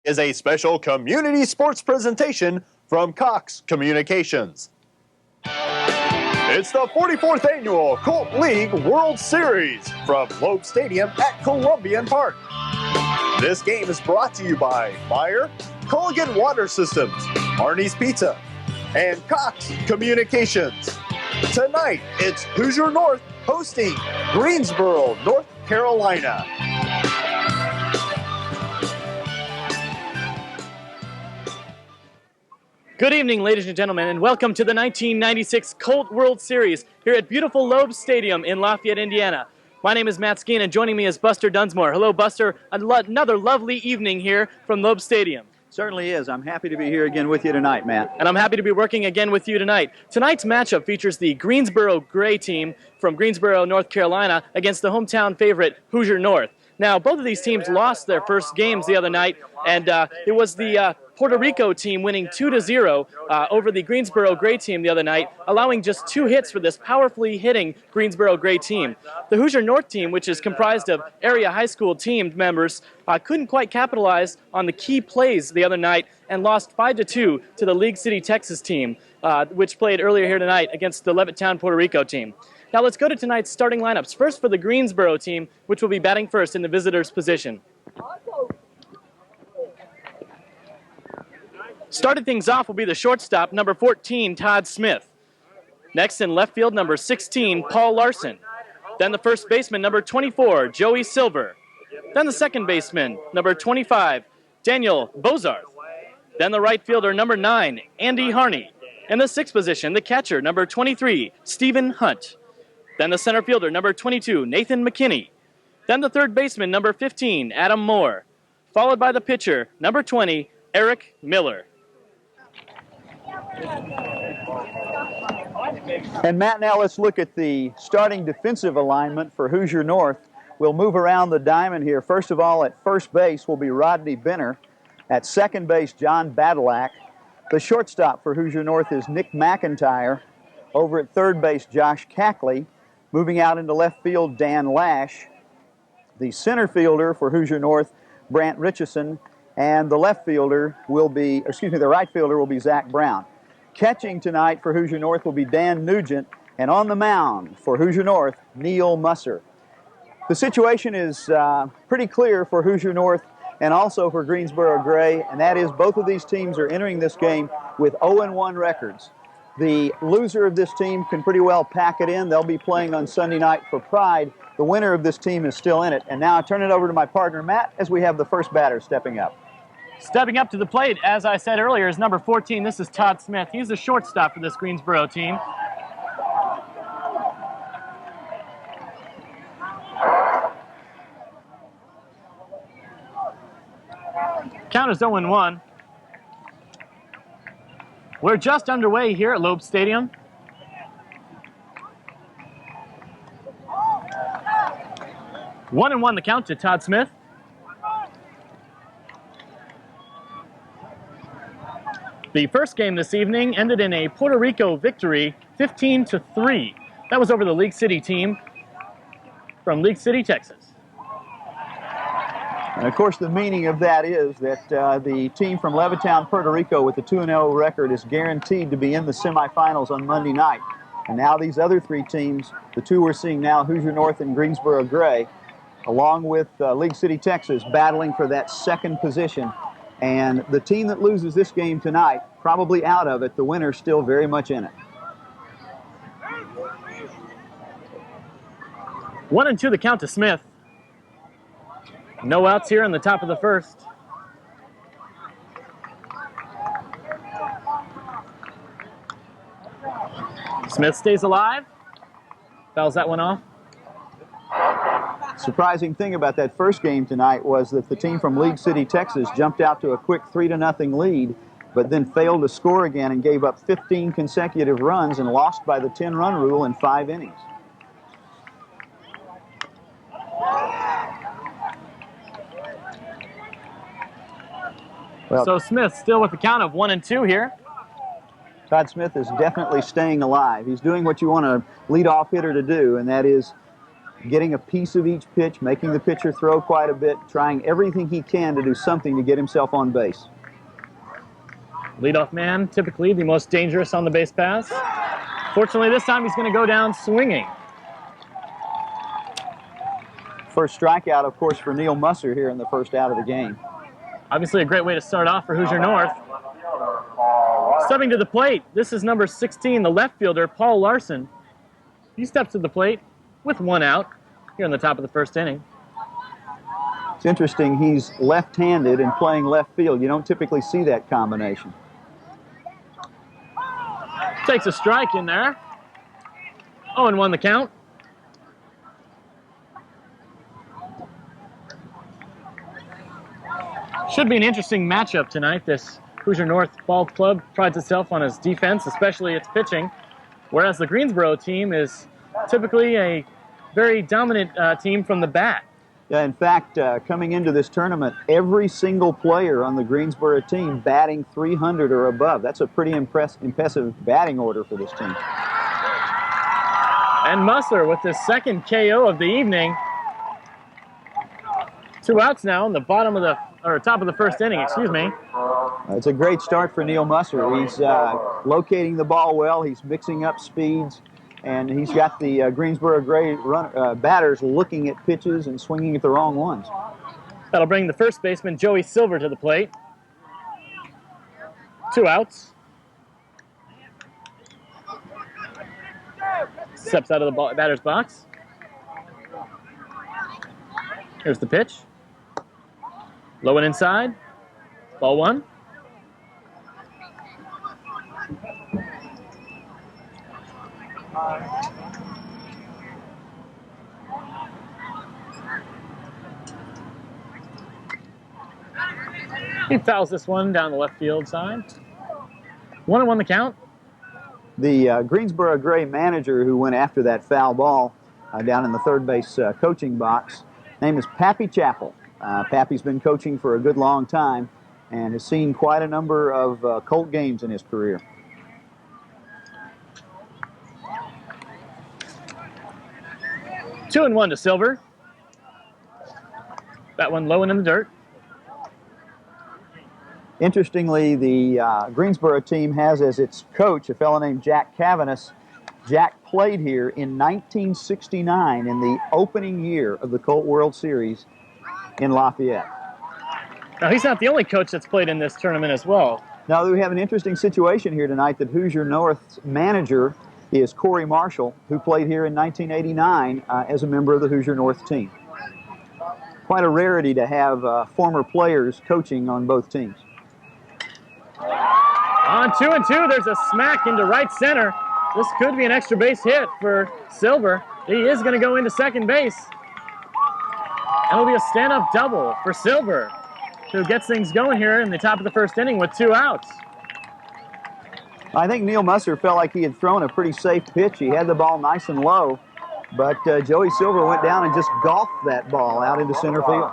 is a special community sports presentation from Cox Communications. It's the 44th annual Colt League World Series from Loeb Stadium at Columbian Park. This game is brought to you by Meyer, Culligan Water Systems, Arnie's Pizza, and Cox Communications. Tonight, it's Hoosier North hosting Greensboro, North Carolina. Good evening, ladies and gentlemen, and welcome to the 1996 Colt World Series here at beautiful Loeb Stadium in Lafayette, Indiana. My name is Matt Skeen, and joining me is Buster Dunsmore. Hello, Buster. Another lovely evening here from Loeb Stadium. Certainly is. I'm happy to be here again with you tonight, Matt. And I'm happy to be working again with you tonight. Tonight's matchup features the Greensboro Gray team from Greensboro, North Carolina, against the hometown favorite, Hoosier North. Now, both of these teams lost their first games the other night, and it was the Puerto Rico team winning 2-0 over the Greensboro Gray team the other night, allowing just 2 hits for this powerfully hitting Greensboro Gray team. The Hoosier North team, which is comprised of area high school team members, couldn't quite capitalize on the key plays the other night and lost 5-2 to the League City, Texas team, which played earlier here tonight against the Levittown, Puerto Rico team. Now let's go to tonight's starting lineups. First for the Greensboro team, which will be batting first in the visitor's position. Starting things off will be the shortstop, number 14, Todd Smith. Next in left field, number 16, Paul Larson. Then the first baseman, number 24, Joey Silver. Then the second baseman, number 25, Daniel Bozarth. Then the right fielder, number 9, Andy Harney. In the sixth position, the catcher, number 23, Stephen Hunt. Then the center fielder, number 22, Nathan McKinney. Then the third baseman, number 15, Adam Moore. Followed by the pitcher, number 20, Eric Miller. And Matt, now let's look at the starting defensive alignment for Hoosier North. We'll move around the diamond here. First of all, at first base will be Rodney Benner. At second base, John Badalak. The shortstop for Hoosier North is Nick McIntyre. Over at third base, Josh Cackley. Moving out into left field, Dan Lash. The center fielder for Hoosier North, Brant Richardson. And the right fielder will be Zach Brown. Catching tonight for Hoosier North will be Dan Nugent. And on the mound for Hoosier North, Neil Musser. The situation is pretty clear for Hoosier North and also for Greensboro Gray, and that is both of these teams are entering this game with 0-1 records. The loser of this team can pretty well pack it in. They'll be playing on Sunday night for Pride. The winner of this team is still in it. And now I turn it over to my partner, Matt, as we have the first batter stepping up. Stepping up to the plate, as I said earlier, is number 14. This is Todd Smith. He's the shortstop for this Greensboro team. Count is 0-1. We're just underway here at Loeb Stadium. One and 1 the count to Todd Smith. The first game this evening ended in a Puerto Rico victory, 15-3. That was over the League City team from League City, Texas. And of course, the meaning of that is that the team from Levittown, Puerto Rico, with the 2-0 record, is guaranteed to be in the semifinals on Monday night. And now these other 3 teams, the 2 we're seeing now, Hoosier North and Greensboro Gray, along with League City, Texas, battling for that second position. And the team that loses this game tonight, probably out of it, the winner's still very much in it. 1-2 the count to Smith. No outs here in the top of the first. Smith stays alive. Fouls that one off. Surprising thing about that first game tonight was that the team from League City, Texas jumped out to a quick 3-0 lead, but then failed to score again and gave up 15 consecutive runs and lost by the 10-run rule in 5 innings. Well, so Smith still with the count of 1-2 here. Todd Smith is definitely staying alive. He's doing what you want a leadoff hitter to do, and that is getting a piece of each pitch, making the pitcher throw quite a bit, trying everything he can to do something to get himself on base. Leadoff man, typically the most dangerous on the base paths. Fortunately, this time he's going to go down swinging. First strikeout, of course, for Neil Musser here in the first out of the game. Obviously a great way to start off for Hoosier North. Stepping to the plate, this is number 16, the left fielder, Paul Larson. He steps to the plate with 1 out here in the top of the first inning. It's interesting, he's left-handed and playing left field. You don't typically see that combination. Takes a strike in there. 0-1 the count. Should be an interesting matchup tonight. This Hoosier North ball club prides itself on its defense, especially its pitching, whereas the Greensboro team is typically a very dominant team from the bat. Yeah, in fact, coming into this tournament, every single player on the Greensboro team batting 300 or above. That's a pretty impressive batting order for this team. And Musser with his second KO of the evening. 2 outs now in the bottom of the, or top of the first inning, excuse me. It's a great start for Neil Musser. He's locating the ball well. He's mixing up speeds, and he's got the Greensboro Gray batters looking at pitches and swinging at the wrong ones. That'll bring the first baseman, Joey Silver, to the plate. 2 outs. Steps out of the batter's box. Here's the pitch. Low and inside. Ball 1. He fouls this one down the left field side. 1-1 the count. The Greensboro Gray manager who went after that foul ball down in the third base coaching box, name is Pappy Chappell. Pappy's been coaching for a good long time and has seen quite a number of Colt games in his career. Two and 1 to Silver. That one low and in the dirt. Interestingly, the Greensboro team has as its coach a fellow named Jack Cavanis. Jack played here in 1969 in the opening year of the Colt World Series in Lafayette. Now, he's not the only coach that's played in this tournament as well. Now, we have an interesting situation here tonight that Hoosier North's manager is Corey Marshall, who played here in 1989 as a member of the Hoosier North team. Quite a rarity to have former players coaching on both teams. On 2 and 2, there's a smack into right center. This could be an extra base hit for Silver. He is going to go into second base. And it'll be a stand-up double for Silver, who gets things going here in the top of the first inning with 2 outs. I think Neil Musser felt like he had thrown a pretty safe pitch. He had the ball nice and low, but Joey Silver went down and just golfed that ball out into center field.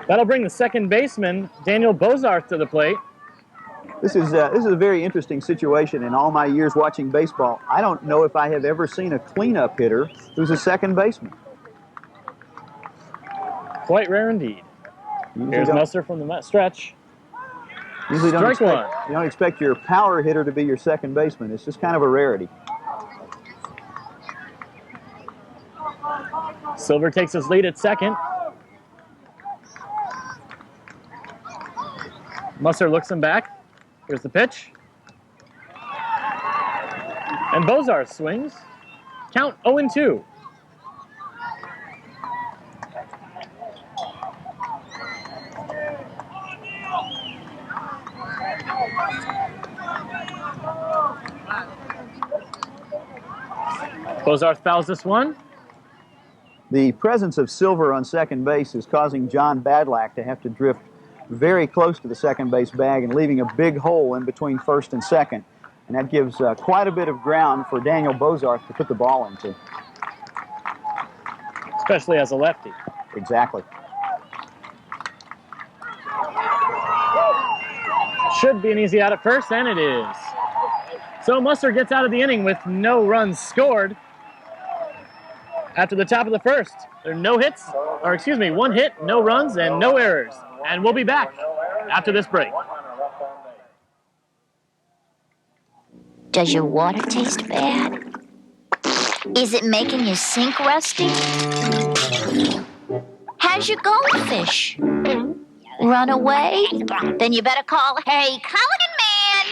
That'll bring the second baseman, Daniel Bozarth, to the plate. This is a very interesting situation. In all my years watching baseball, I don't know if I have ever seen a cleanup hitter who's a second baseman. Quite rare indeed. Here's Musser from the stretch. Usually you don't expect your power hitter to be your second baseman. It's just kind of a rarity. Silver takes his lead at second. Musser looks him back. Here's the pitch. And Bozarth swings. Count 0-2. Bozarth fouls this one. The presence of Silver on second base is causing John Badlack to have to drift very close to the second base bag and leaving a big hole in between first and second. And that gives quite a bit of ground for Daniel Bozarth to put the ball into. Especially as a lefty. Exactly. Should be an easy out at first, and it is. So Musser gets out of the inning with no runs scored. After the top of the first, there are no hits, or excuse me, 1 hit, no runs, and no errors. And we'll be back after this break. Does your water taste bad? Is it making you sink, Rusty? How's your goldfish? Run away? Then you better call Hey Culligan Man.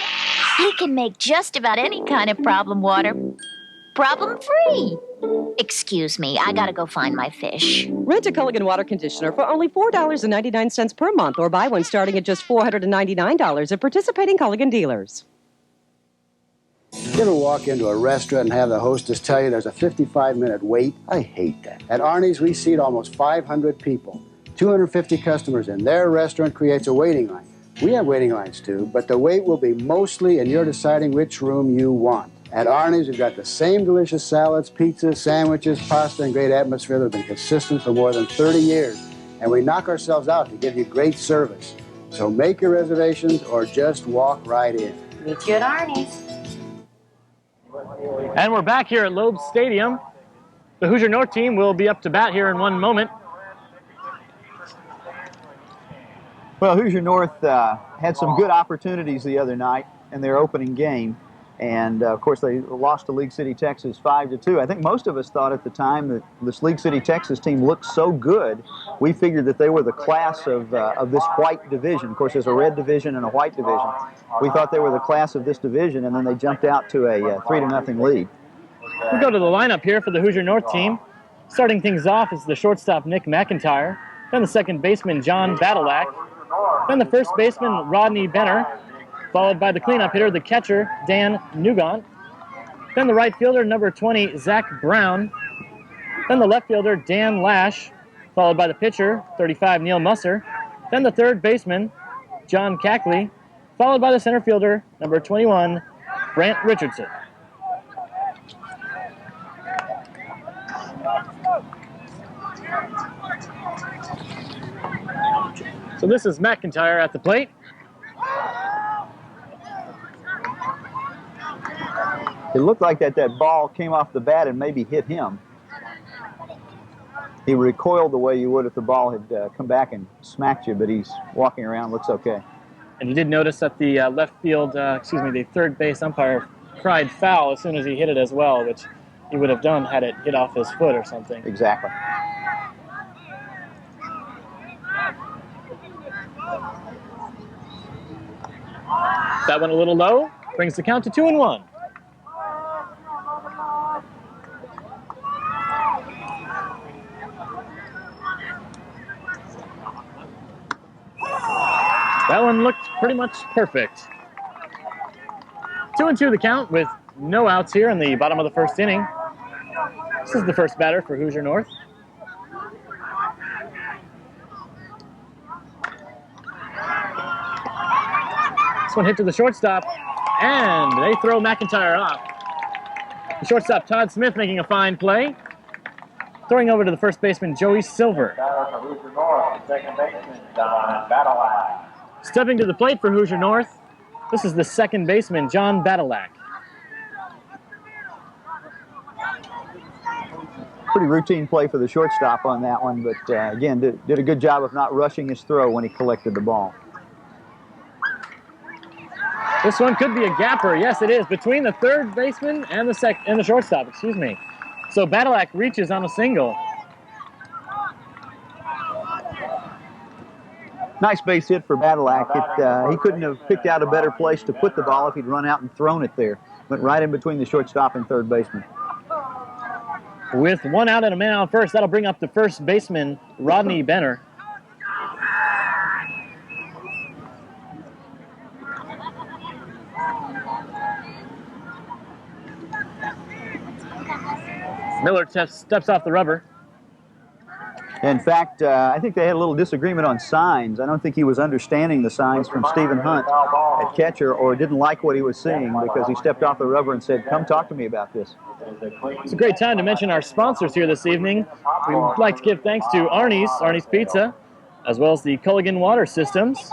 He can make just about any kind of problem water problem-free. Excuse me, I gotta go find my fish. Rent a Culligan water conditioner for only $4.99 per month, or buy one starting at just $499 at participating Culligan dealers. You ever walk into a restaurant and have the hostess tell you there's a 55-minute wait? I hate that. At Arnie's, we seat almost 500 people. 250 customers in their restaurant creates a waiting line. We have waiting lines too, but the wait will be mostly in your deciding which room you want. At Arnie's, we've got the same delicious salads, pizzas, sandwiches, pasta, and great atmosphere that have been consistent for more than 30 years. And we knock ourselves out to give you great service. So make your reservations or just walk right in. Meet you at Arnie's. And we're back here at Loeb Stadium. The Hoosier North team will be up to bat here in 1 moment. Well, Hoosier North had some good opportunities the other night in their opening game. And, of course, they lost to League City, Texas 5-2. I think most of us thought at the time that this League City, Texas team looked so good, we figured that they were the class of this white division. Of course, there's a red division and a white division. We thought they were the class of this division, and then they jumped out to a 3-0 lead. We'll go to the lineup here for the Hoosier North team. Starting things off is the shortstop, Nick McIntyre. Then the second baseman, John Badalak. Then the first baseman, Rodney Benner. Followed by the cleanup hitter, the catcher, Dan Nugent. Then the right fielder, number 20, Zach Brown. Then the left fielder, Dan Lash. Followed by the pitcher, 35, Neil Musser. Then the third baseman, John Cackley. Followed by the center fielder, number 21, Brant Richardson. So this is McIntyre at the plate. It looked like that ball came off the bat and maybe hit him. He recoiled the way you would if the ball had come back and smacked you, but he's walking around, looks okay. And you did notice that the the third base umpire cried foul as soon as he hit it as well, which he would have done had it hit off his foot or something. Exactly. That one a little low, brings the count to 2-1. That one looked pretty much perfect. 2-2 the count with no outs here in the bottom of the first inning. This is the first batter for Hoosier North. This one hit to the shortstop, and they throw McIntyre off. The shortstop, Todd Smith, making a fine play. Throwing over to the first baseman, Joey Silver. Stepping to the plate for Hoosier North, this is the second baseman, John Badalak. Pretty routine play for the shortstop on that one, but again, did a good job of not rushing his throw when he collected the ball. This one could be a gapper. Yes, it is. Between the third baseman and the shortstop, excuse me. So Badalak reaches on a single. Nice base hit for Badalak. He couldn't have picked out a better place to put the ball if he'd run out and thrown it there. Went right in between the shortstop and third baseman. With one out and a man on first, that'll bring up the first baseman, Rodney Benner. Miller steps off the rubber. In fact, I think they had a little disagreement on signs. I don't think he was understanding the signs from Stephen Hunt at catcher, or didn't like what he was seeing because he stepped off the rubber and said, "Come talk to me about this." It's a great time to mention our sponsors here this evening. We'd like to give thanks to Arnie's Pizza, as well as the Culligan Water Systems,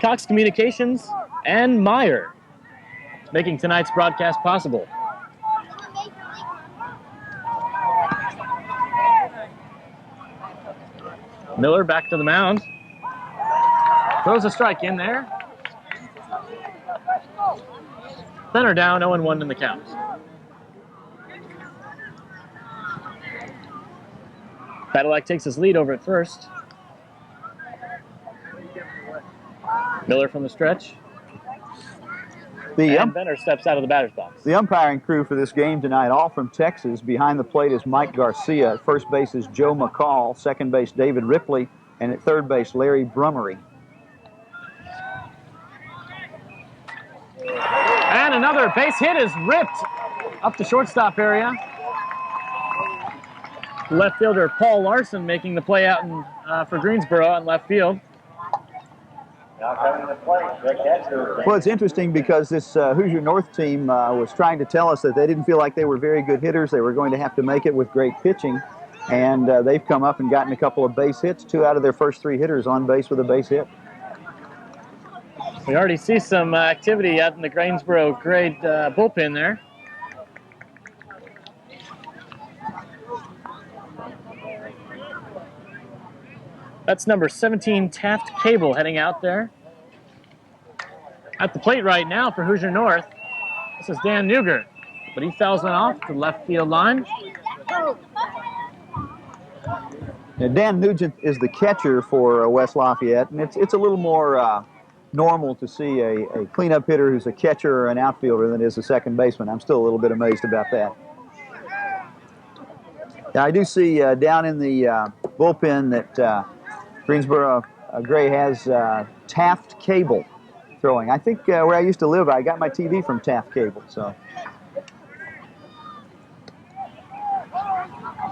Cox Communications, and Meyer, making tonight's broadcast possible. Miller back to the mound. Throws a strike in there. Benner down, 0-1 in the count. Badilak takes his lead over at first. Miller from the stretch. And Benner steps out of the batter's box. The umpiring crew for this game tonight, all from Texas. Behind the plate is Mike Garcia. At first base is Joe McCall. Second base, David Ripley. And at third base, Larry Brummery. And another base hit is ripped up the shortstop area. Left fielder Paul Larson making the play out for Greensboro on left field. Well, it's interesting because this Hoosier North team was trying to tell us that they didn't feel like they were very good hitters. They were going to have to make it with great pitching. And they've come up and gotten a couple of base hits. 2 out of their first 3 hitters on base with a base hit. We already see some activity out in the Greensboro grade bullpen there. That's number 17, Taft Cable, heading out there. At the plate right now for Hoosier North, this is Dan Nugert, but he fouls one off the left field line. Now, Dan Nugent is the catcher for West Lafayette, and it's a little more normal to see a cleanup hitter who's a catcher or an outfielder than is a second baseman. I'm still a little bit amazed about that. Now, I do see down in the bullpen that Greensboro Gray has Taft Cable throwing. I think where I used to live, I got my TV from Taft Cable, so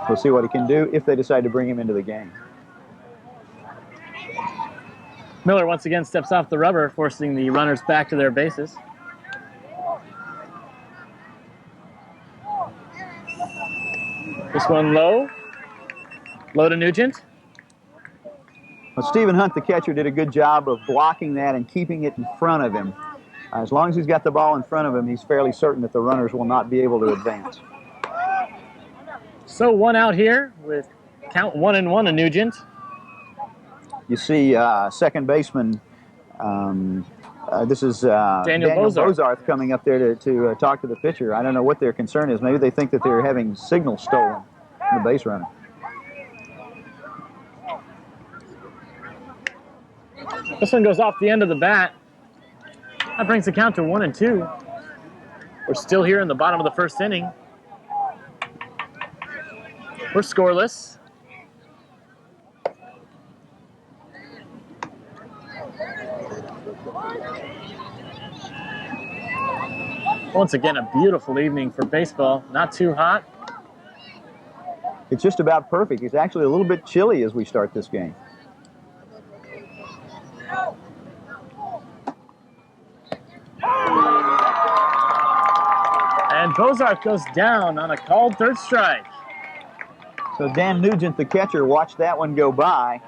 we'll see what he can do if they decide to bring him into the game. Miller once again steps off the rubber, forcing the runners back to their bases. This one low. Low to Nugent. Well, Stephen Hunt, the catcher, did a good job of blocking that and keeping it in front of him. As long as he's got the ball in front of him, he's fairly certain that the runners will not be able to advance. So 1 out here with count 1-1 to Nugent. You see second baseman, this is Daniel Bozarth coming up there to talk to the pitcher. I don't know what their concern is. Maybe they think that they're having signals stolen from the base runner. This one goes off the end of the bat. That brings the count to 1-2. We're still here in the bottom of the first inning. We're scoreless. Once again, a beautiful evening for baseball. Not too hot. It's just about perfect. It's actually a little bit chilly as we start this game. And Bozarth goes down on a called third strike. So Dan Nugent, the catcher, watched that one go by.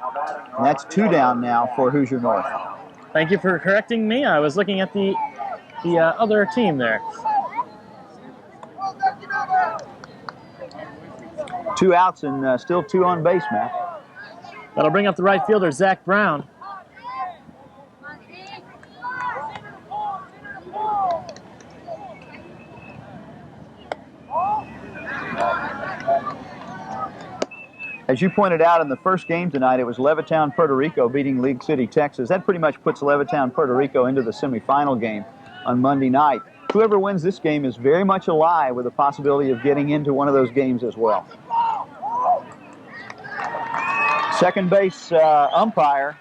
And that's 2 down now for Hoosier North. Thank you for correcting me. I was looking at the other team there. 2 outs and still 2 on base, Matt. That'll bring up the right fielder, Zach Brown. As you pointed out in the first game tonight, it was Levittown, Puerto Rico beating League City, Texas. That pretty much puts Levittown, Puerto Rico into the semifinal game on Monday night. Whoever wins this game is very much alive with the possibility of getting into one of those games as well. Second base umpire,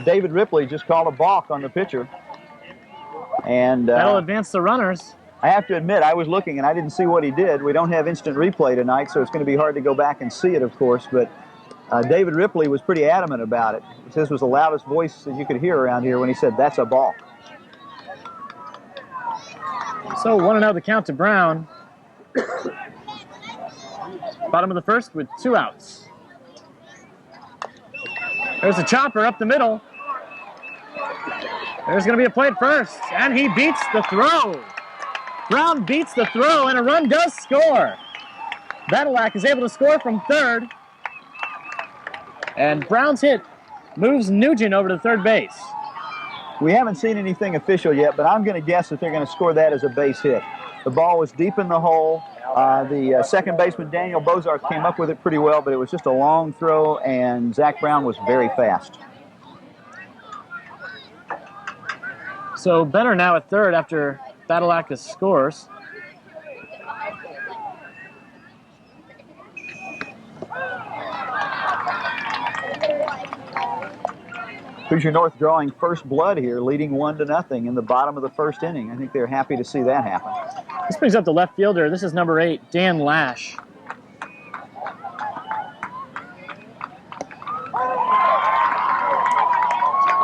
David Ripley, just called a balk on the pitcher. And that'll advance the runners. I have to admit, I was looking and I didn't see what he did. We don't have instant replay tonight, so it's going to be hard to go back and see it, of course. But David Ripley was pretty adamant about it. His was the loudest voice that you could hear around here when he said, "That's a balk." So 1-0 the count to Brown. Bottom of the first with 2 outs. There's a chopper up the middle. There's going to be a play at first, and he beats the throw. Brown beats the throw, and a run does score. Badilak is able to score from third. And Brown's hit moves Nugent over to third base. We haven't seen anything official yet, but I'm going to guess that they're going to score that as a base hit. The ball was deep in the hole. The second baseman, Daniel Bozarth, came up with it pretty well, but it was just a long throw, and Zach Brown was very fast. So Benner now at third after Badalakis scores. Hoosier North drawing first blood here, leading 1-0 in the bottom of the first inning. I think they're happy to see that happen. This brings up the left fielder. This is number 8, Dan Lash.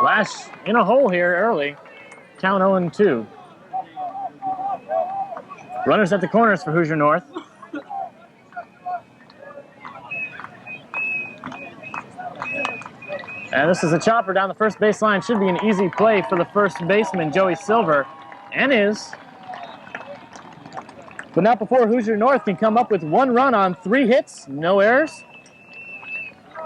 Lash in a hole here early. Count 0-2. Runners at the corners for Hoosier North. And this is a chopper down the first baseline. Should be an easy play for the first baseman, Joey Silver. And is. But not before Hoosier North can come up with 1 run on 3 hits, no errors.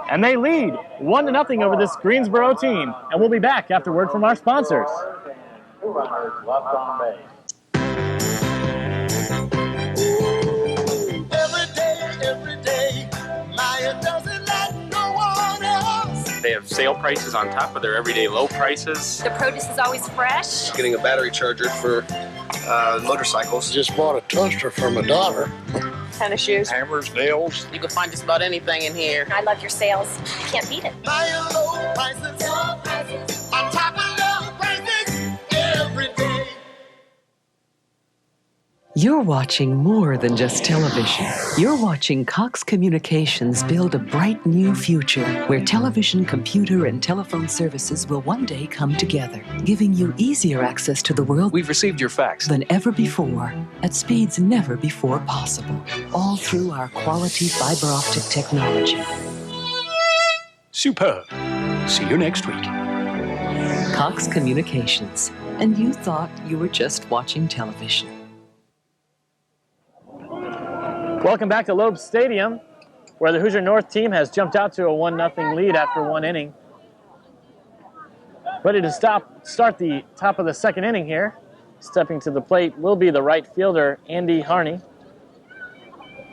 And they lead 1-0 over this Greensboro team. And we'll be back after word from our sponsors. 2 runners left on base. Every day, Maya doesn't let no one else. They have sale prices on top of their everyday low prices. The produce is always fresh. Getting a battery charger for motorcycles. Just bought a toaster for my daughter. Tennis shoes. Hammers, nails. You can find just about anything in here. I love your sales. You can't beat it. Maya low prices. On top of low prices. Every day. You're watching more than just television. You're watching Cox Communications build a bright new future where television, computer, and telephone services will one day come together, giving you easier access to the world We've received your fax. than ever before, at speeds never before possible, all through our quality fiber optic technology. Superb. See you next week. Cox Communications. And you thought you were just watching television. Welcome back to Loeb Stadium, where the Hoosier North team has jumped out to a 1-0 lead after 1 inning. Ready to start the top of the second inning here. Stepping to the plate will be the right fielder, Andy Harney.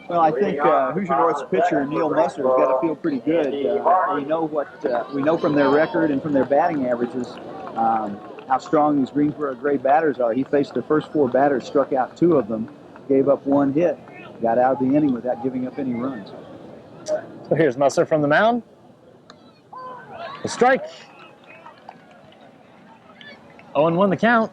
Well, I think Hoosier North's pitcher, Neil Musser's got to feel pretty good. We know from their record and from their batting averages how strong these Greensboro Gray batters are. He faced the first 4 batters, struck out 2 of them, gave up 1 hit. Got out of the inning without giving up any runs. So here's Musser from the mound. A strike. 0-1 the count.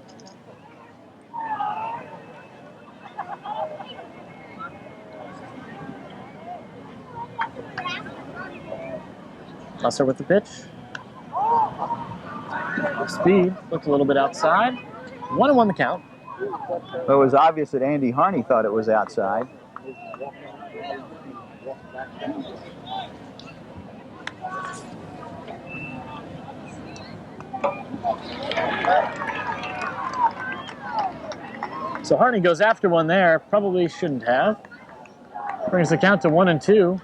Musser with the pitch. Off speed. Looked a little bit outside. 1-1 the count. Well, it was obvious that Andy Harney thought it was outside. So Harney goes after one there. Probably shouldn't have. Brings the count to 1-2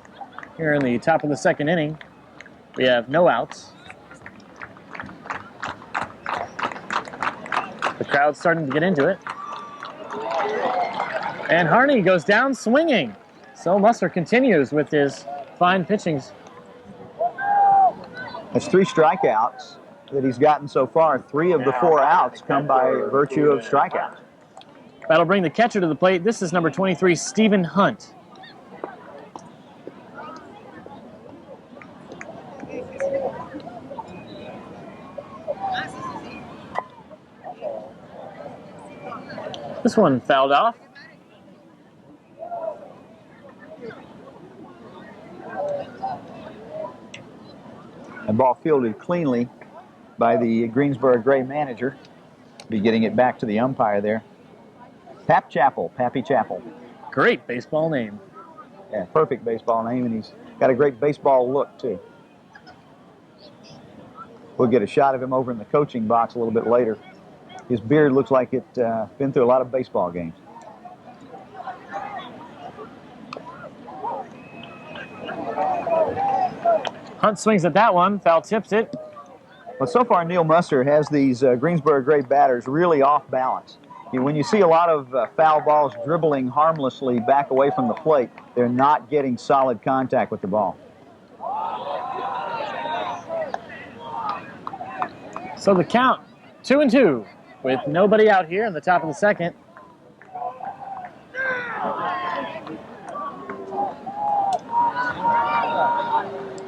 here in the top of the second inning. We have no outs. The crowd's starting to get into it. And Harney goes down swinging. So Musser continues with his fine pitchings. That's 3 strikeouts that he's gotten so far. 3 of the 4 outs come by virtue of strikeouts. That'll bring the catcher to the plate. This is number 23, Stephen Hunt. This one fouled off. A ball fielded cleanly by the Greensboro Gray manager. Be getting it back to the umpire there. Pappy Chappell. Great baseball name. Yeah, perfect baseball name, and he's got a great baseball look, too. We'll get a shot of him over in the coaching box a little bit later. His beard looks like it's been through a lot of baseball games. Hunt swings at that one. Foul tips it. Well, so far Neil Musser has these Greensboro Gray batters really off balance. When you see a lot of foul balls dribbling harmlessly back away from the plate, they're not getting solid contact with the ball. So the count, 2-2, with nobody out here in the top of the second.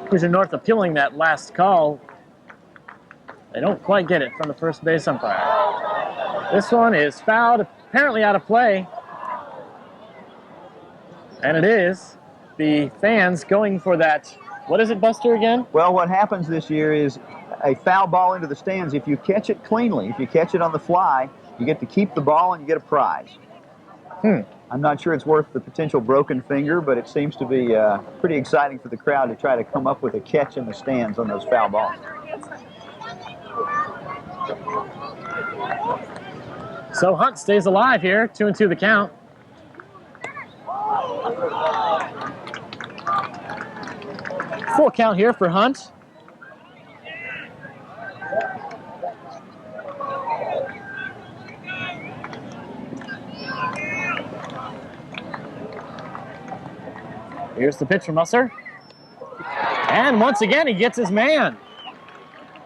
Hoosier North appealing that last call. They don't quite get it from the first base umpire. This one is fouled, apparently out of play. And it is. The fans going for that. What is it, Buster, again? Well, what happens this year is a foul ball into the stands. If you catch it cleanly, if you catch it on the fly, you get to keep the ball and you get a prize. I'm not sure it's worth the potential broken finger, but it seems to be pretty exciting for the crowd to try to come up with a catch in the stands on those foul balls. So Hunt stays alive here, 2-2 the count. Full count here for Hunt. Here's the pitch from Musser. And once again, he gets his man.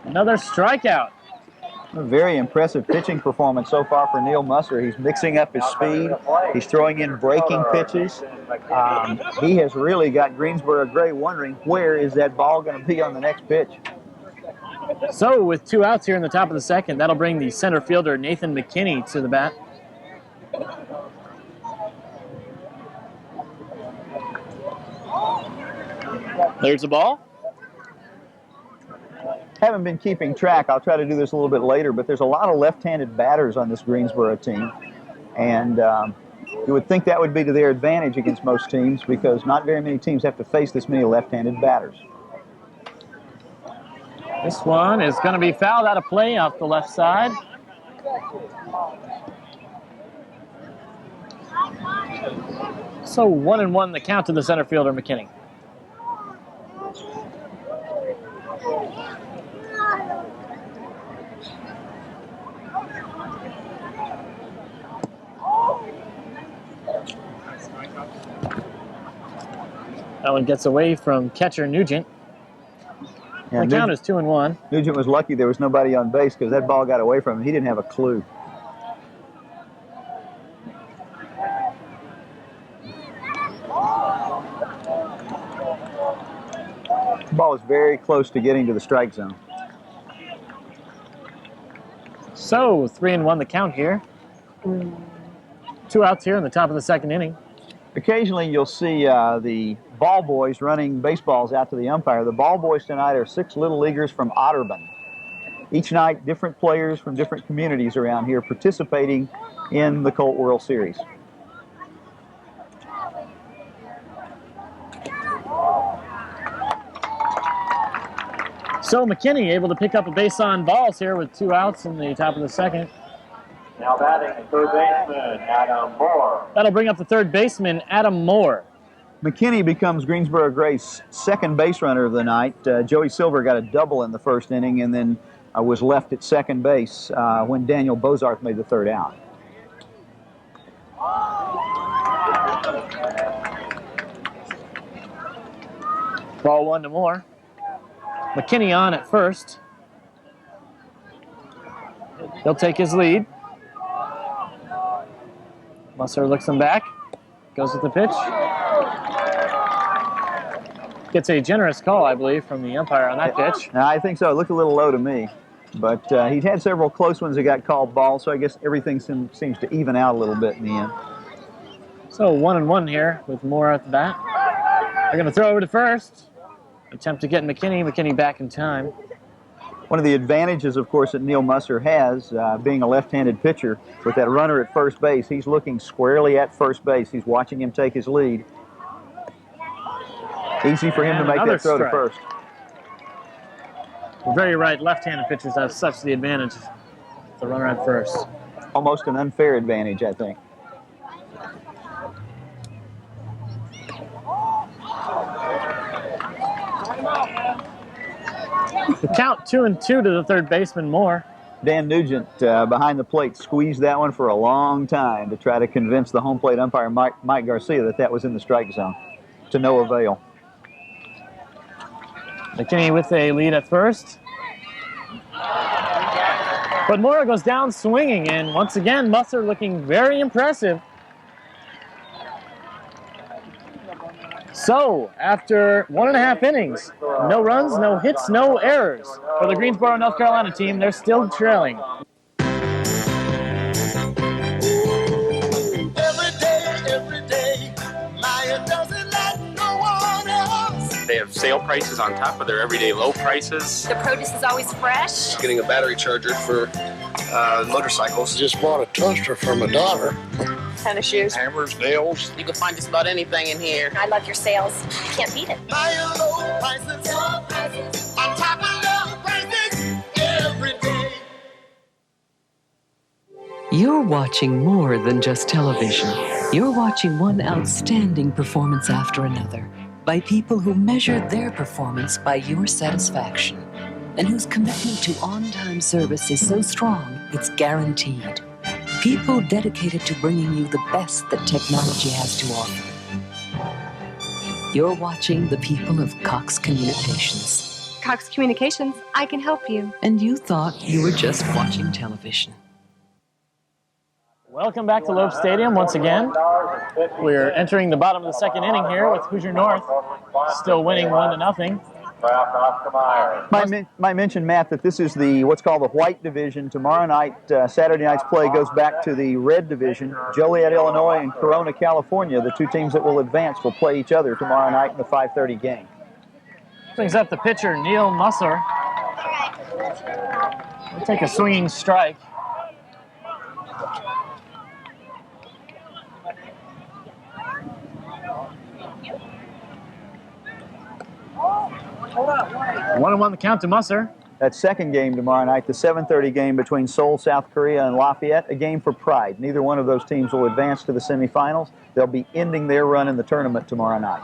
Another strikeout. A very impressive pitching performance so far for Neil Musser. He's mixing up his speed. He's throwing in breaking pitches. He has really got Greensboro Gray wondering where is that ball going to be on the next pitch. So with 2 outs here in the top of the second, that'll bring the center fielder Nathan McKinney to the bat. There's the ball. Haven't been keeping track. I'll try to do this a little bit later, but there's a lot of left-handed batters on this Greensboro team. And you would think that would be to their advantage against most teams because not very many teams have to face this many left-handed batters. This one is going to be fouled out of play off the left side. So 1-1 the count to the center fielder McKinney. That one gets away from catcher Nugent. Yeah, the count is 2-1. Nugent was lucky there was nobody on base because that ball got away from him. He didn't have a clue. The ball was very close to getting to the strike zone. So 3-1 the count here. 2 outs here in the top of the second inning. Occasionally you'll see the ball boys running baseballs out to the umpire. The ball boys tonight are 6 little leaguers from Otterburn. Each night, different players from different communities around here participating in the Colt World Series. So McKinney able to pick up a base on balls here with 2 outs in the top of the second. Now batting third baseman Adam Moore. That'll bring up the third baseman, Adam Moore. McKinney becomes Greensboro Gray's second base runner of the night. Joey Silver got a double in the first inning and then was left at second base when Daniel Bozarth made the third out. Ball 1 to Moore. McKinney on at first. He'll take his lead. Musser looks him back. Goes with the pitch. Gets a generous call, I believe, from the umpire on that pitch. I think so. It looked a little low to me. But he's had several close ones that got called balls, so I guess everything seems to even out a little bit in the end. So 1-1 here with Moore at the bat. They're going to throw over to first. Attempt to get McKinney. McKinney back in time. One of the advantages, of course, that Neil Musser has, being a left-handed pitcher, with that runner at first base, he's looking squarely at first base. He's watching him take his lead. Easy for him to make that throw to first. Very right, left-handed pitchers have such the advantage. The runner at first. Almost an unfair advantage, I think. The count 2-2 to the third baseman, Moore. Dan Nugent behind the plate squeezed that one for a long time to try to convince the home plate umpire, Mike Garcia, that that was in the strike zone, to no avail. McKinney with a lead at first. But Moore goes down swinging, and once again, Musser looking very impressive. So, after 1.5 innings, no runs, no hits, no errors for the Greensboro, North Carolina team. They're still trailing. Every day, Maya doesn't let no one else. They have sale prices on top of their everyday low prices. The produce is always fresh. Getting a battery charger for motorcycles. Just bought a toaster for my daughter. Tennis shoes. Hammers, nails. You can find just about anything in here. I love your sales. Can't beat it. Maya low prices, on top of low prices, every day. You're watching more than just television. You're watching one outstanding performance after another by people who measured their performance by your satisfaction and whose commitment to on-time service is so strong it's guaranteed. People dedicated to bringing you the best that technology has to offer. You're watching the people of Cox Communications. Cox Communications, I can help you. And you thought you were just watching television. Welcome back to Loeb Stadium once again. We're entering the bottom of the second inning here with Hoosier North still winning 1-0. Might mention, Matt, that this is the what's called the white division. Tomorrow night, Saturday night's play goes back to the red division. Joliet, Illinois, and Corona, California, the two teams that will advance, will play each other tomorrow night in the 5:30 game. Brings up the pitcher, Neil Musser. He'll take a swinging strike. One and 1 the count to Musser. That second game tomorrow night, the 7:30 game between Seoul, South Korea, and Lafayette, a game for pride. Neither one of those teams will advance to the semifinals. They'll be ending their run in the tournament tomorrow night.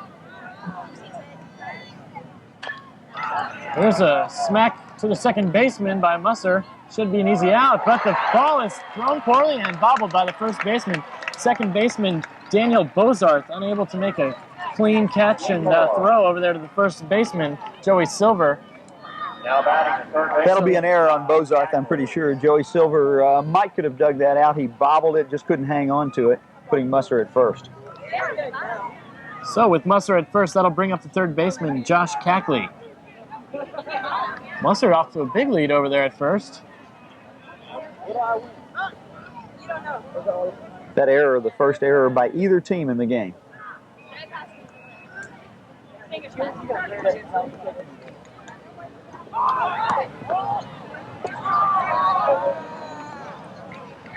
There's a smack to the second baseman by Musser. Should be an easy out, but the ball is thrown poorly and bobbled by the first baseman. Second baseman Daniel Bozarth unable to make a clean catch and throw over there to the first baseman, Joey Silver. That'll be an error on Bozarth, I'm pretty sure. Joey Silver might could have dug that out. He bobbled it, just couldn't hang on to it, putting Musser at first. So with Musser at first, that'll bring up the third baseman, Josh Cackley. Musser off to a big lead over there at first. That error, the first error by either team in the game.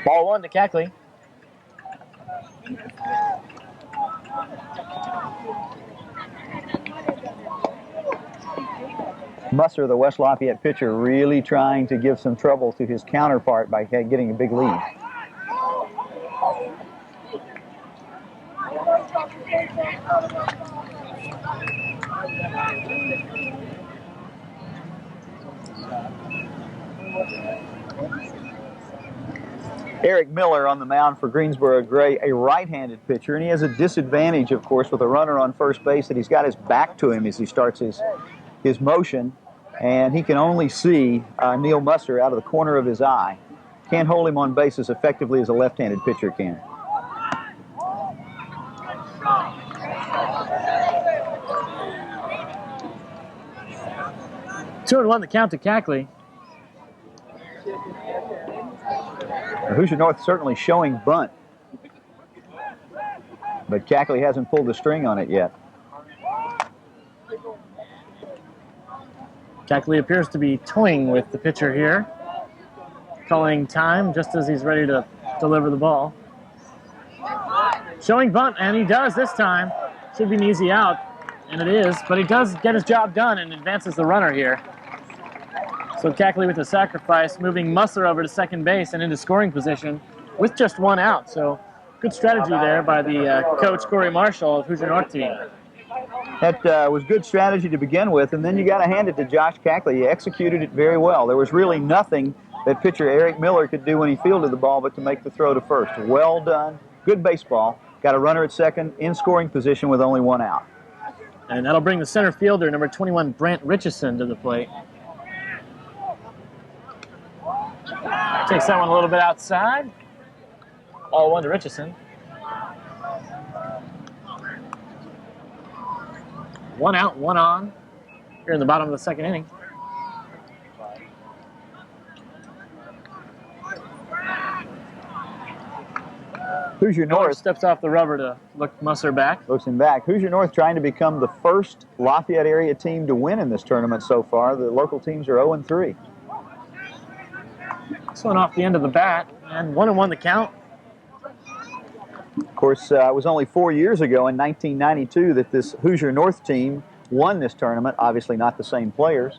Ball 1 to Cackley. Musser, the West Lafayette pitcher, really trying to give some trouble to his counterpart by getting a big lead. Eric Miller on the mound for Greensboro Gray, a right-handed pitcher, and he has a disadvantage, of course, with a runner on first base that he's got his back to him as he starts his motion, and he can only see Neil Musser out of the corner of his eye. Can't hold him on base as effectively as a left-handed pitcher can. Two and 1 the count to Cackley. Hoosier North certainly showing bunt, but Cackley hasn't pulled the string on it yet. Cackley appears to be toying with the pitcher here, calling time just as he's ready to deliver the ball. Showing bunt, and he does this time. Should be an easy out, and it is, but he does get his job done and advances the runner here. So Cackley with a sacrifice, moving Musser over to second base and into scoring position with just one out. So good strategy there by the coach, Corey Marshall, of Hoosier North team. That was good strategy to begin with, and then you got to hand it to Josh Cackley. He executed it very well. There was really nothing that pitcher Eric Miller could do when he fielded the ball but to make the throw to first. Well done. Good baseball. Got a runner at second in scoring position with only one out. And that'll bring the center fielder, number 21, Brant Richardson, to the plate. Takes that one a little bit outside. Ball 1 to Richardson. 1 out, 1 on. Here in the bottom of the second inning. Hoosier North steps off the rubber to look Musser back. Looks him back. Hoosier North trying to become the first Lafayette area team to win in this tournament so far. The local teams are 0-3. This one off the end of the bat, and 1-1 the count. Of course, it was only 4 years ago in 1992 that this Hoosier North team won this tournament. Obviously not the same players.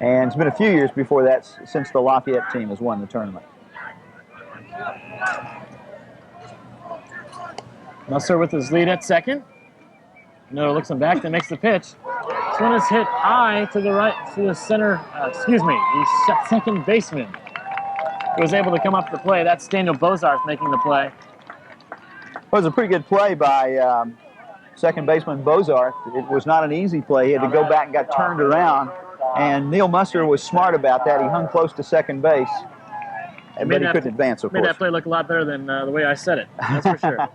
And it's been a few years before that since the Lafayette team has won the tournament. Musser with his lead at second. Miller looks him back, then makes the pitch. This one is hit high to the right, to the center, the second baseman who was able to come up to the play. That's Daniel Bozarth making the play. It was a pretty good play by second baseman Bozarth. It was not an easy play. He had to go back and got turned around. And Neil Musser was smart about that. He hung close to second base. But he couldn't advance, of course. Made that play look a lot better than the way I said it. That's for sure.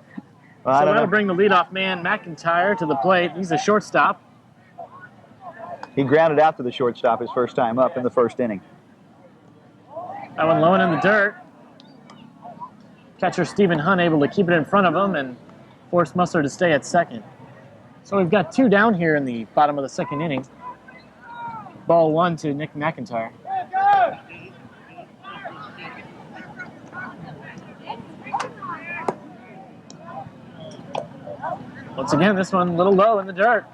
Well, so that'll bring the leadoff man, McIntyre, to the plate. He's a shortstop. He grounded out to the shortstop his first time up in the first inning. That one low and in the dirt. Catcher Stephen Hunt able to keep it in front of him and force Musser to stay at second. So we've got 2 down here in the bottom of the second inning. Ball 1 to Nick McIntyre. Once again, this one a little low in the dirt.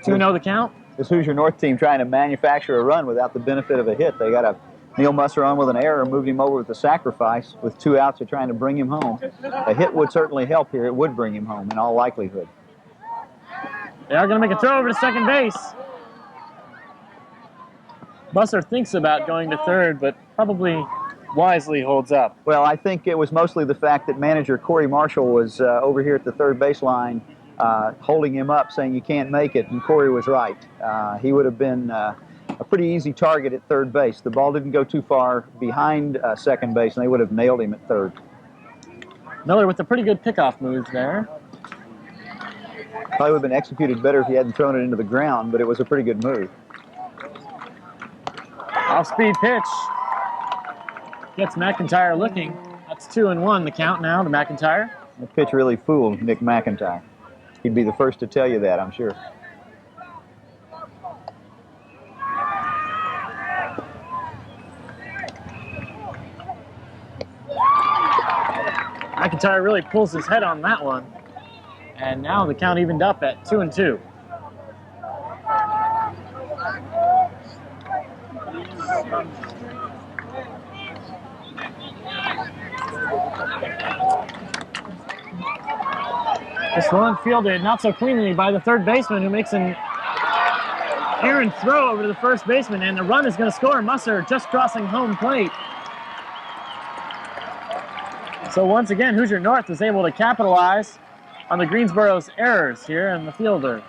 2-0 the count. This Hoosier North team trying to manufacture a run without the benefit of a hit. They got Neil Musser on with an error, moved him over with a sacrifice. With 2 outs, they're trying to bring him home. A hit would certainly help here. It would bring him home in all likelihood. They are going to make a throw over to second base. Musser thinks about going to third, but probably wisely holds up. Well, I think it was mostly the fact that manager Corey Marshall was over here at the third baseline holding him up, saying you can't make it, and Corey was right. He would have been a pretty easy target at third base. The ball didn't go too far behind second base, and they would have nailed him at third. Miller with a pretty good pickoff move there. Probably would have been executed better if he hadn't thrown it into the ground, but it was a pretty good move. Off-speed pitch. Gets McIntyre looking. That's 2-1 the count now to McIntyre. The pitch really fooled Nick McIntyre. He'd be the first to tell you that, I'm sure. McIntyre really pulls his head on that one. And now the count evened up at 2-2. This one fielded not so cleanly by the third baseman, who makes an errant throw over to the first baseman, and the run is going to score. Musser just crossing home plate. So once again, Hoosier North is able to capitalize on the Greensboro's errors here in the fielder.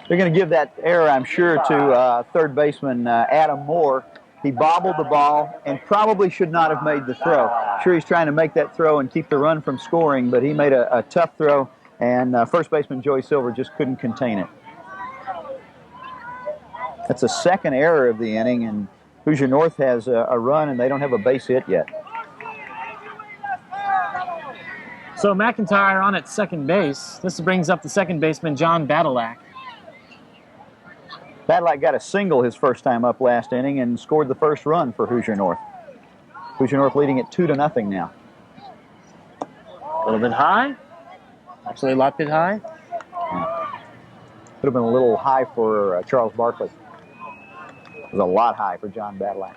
They're going to give that error, I'm sure, to third baseman Adam Moore. He bobbled the ball and probably should not have made the throw. Sure, he's trying to make that throw and keep the run from scoring, but he made a tough throw, and first baseman Joey Silver just couldn't contain it. That's the second error of the inning, and Hoosier North has a run, and they don't have a base hit yet. So McIntyre on at second base. This brings up the second baseman, John Badalak. Badalak got a single his first time up last inning and scored the first run for Hoosier North. Hoosier North leading it 2-0 now. A little bit high. Actually, a lot bit high. Yeah. Could have been a little high for Charles Barkley. It was a lot high for John Badalak.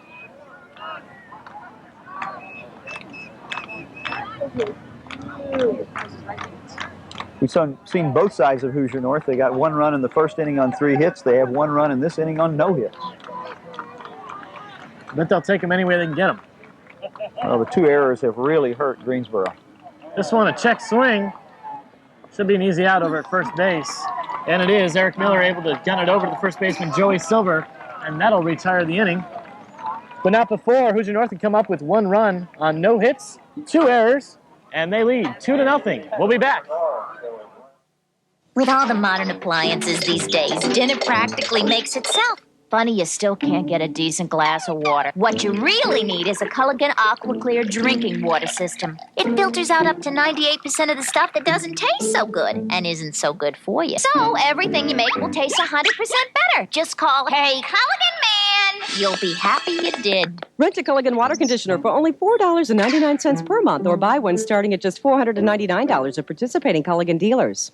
We've seen both sides of Hoosier North. They got 1 run in the first inning on 3 hits. They have 1 run in this inning on no hits. I bet they'll take them any way they can get them. Well, the 2 errors have really hurt Greensboro. This one, a check swing. Should be an easy out over at first base. And it is. Eric Miller able to gun it over to the first baseman, Joey Silver, and that'll retire the inning. But not before. Hoosier North can come up with 1 run on no hits, 2 errors, and they lead 2-0. We'll be back. With all the modern appliances these days, dinner practically makes itself. Funny, you still can't get a decent glass of water. What you really need is a Culligan Aqua Clear drinking water system. It filters out up to 98% of the stuff that doesn't taste so good and isn't so good for you. So everything you make will taste 100% better. Just call, hey, Culligan Man. You'll be happy you did. Rent a Culligan water conditioner for only $4.99 per month, or buy one starting at just $499 at participating Culligan dealers.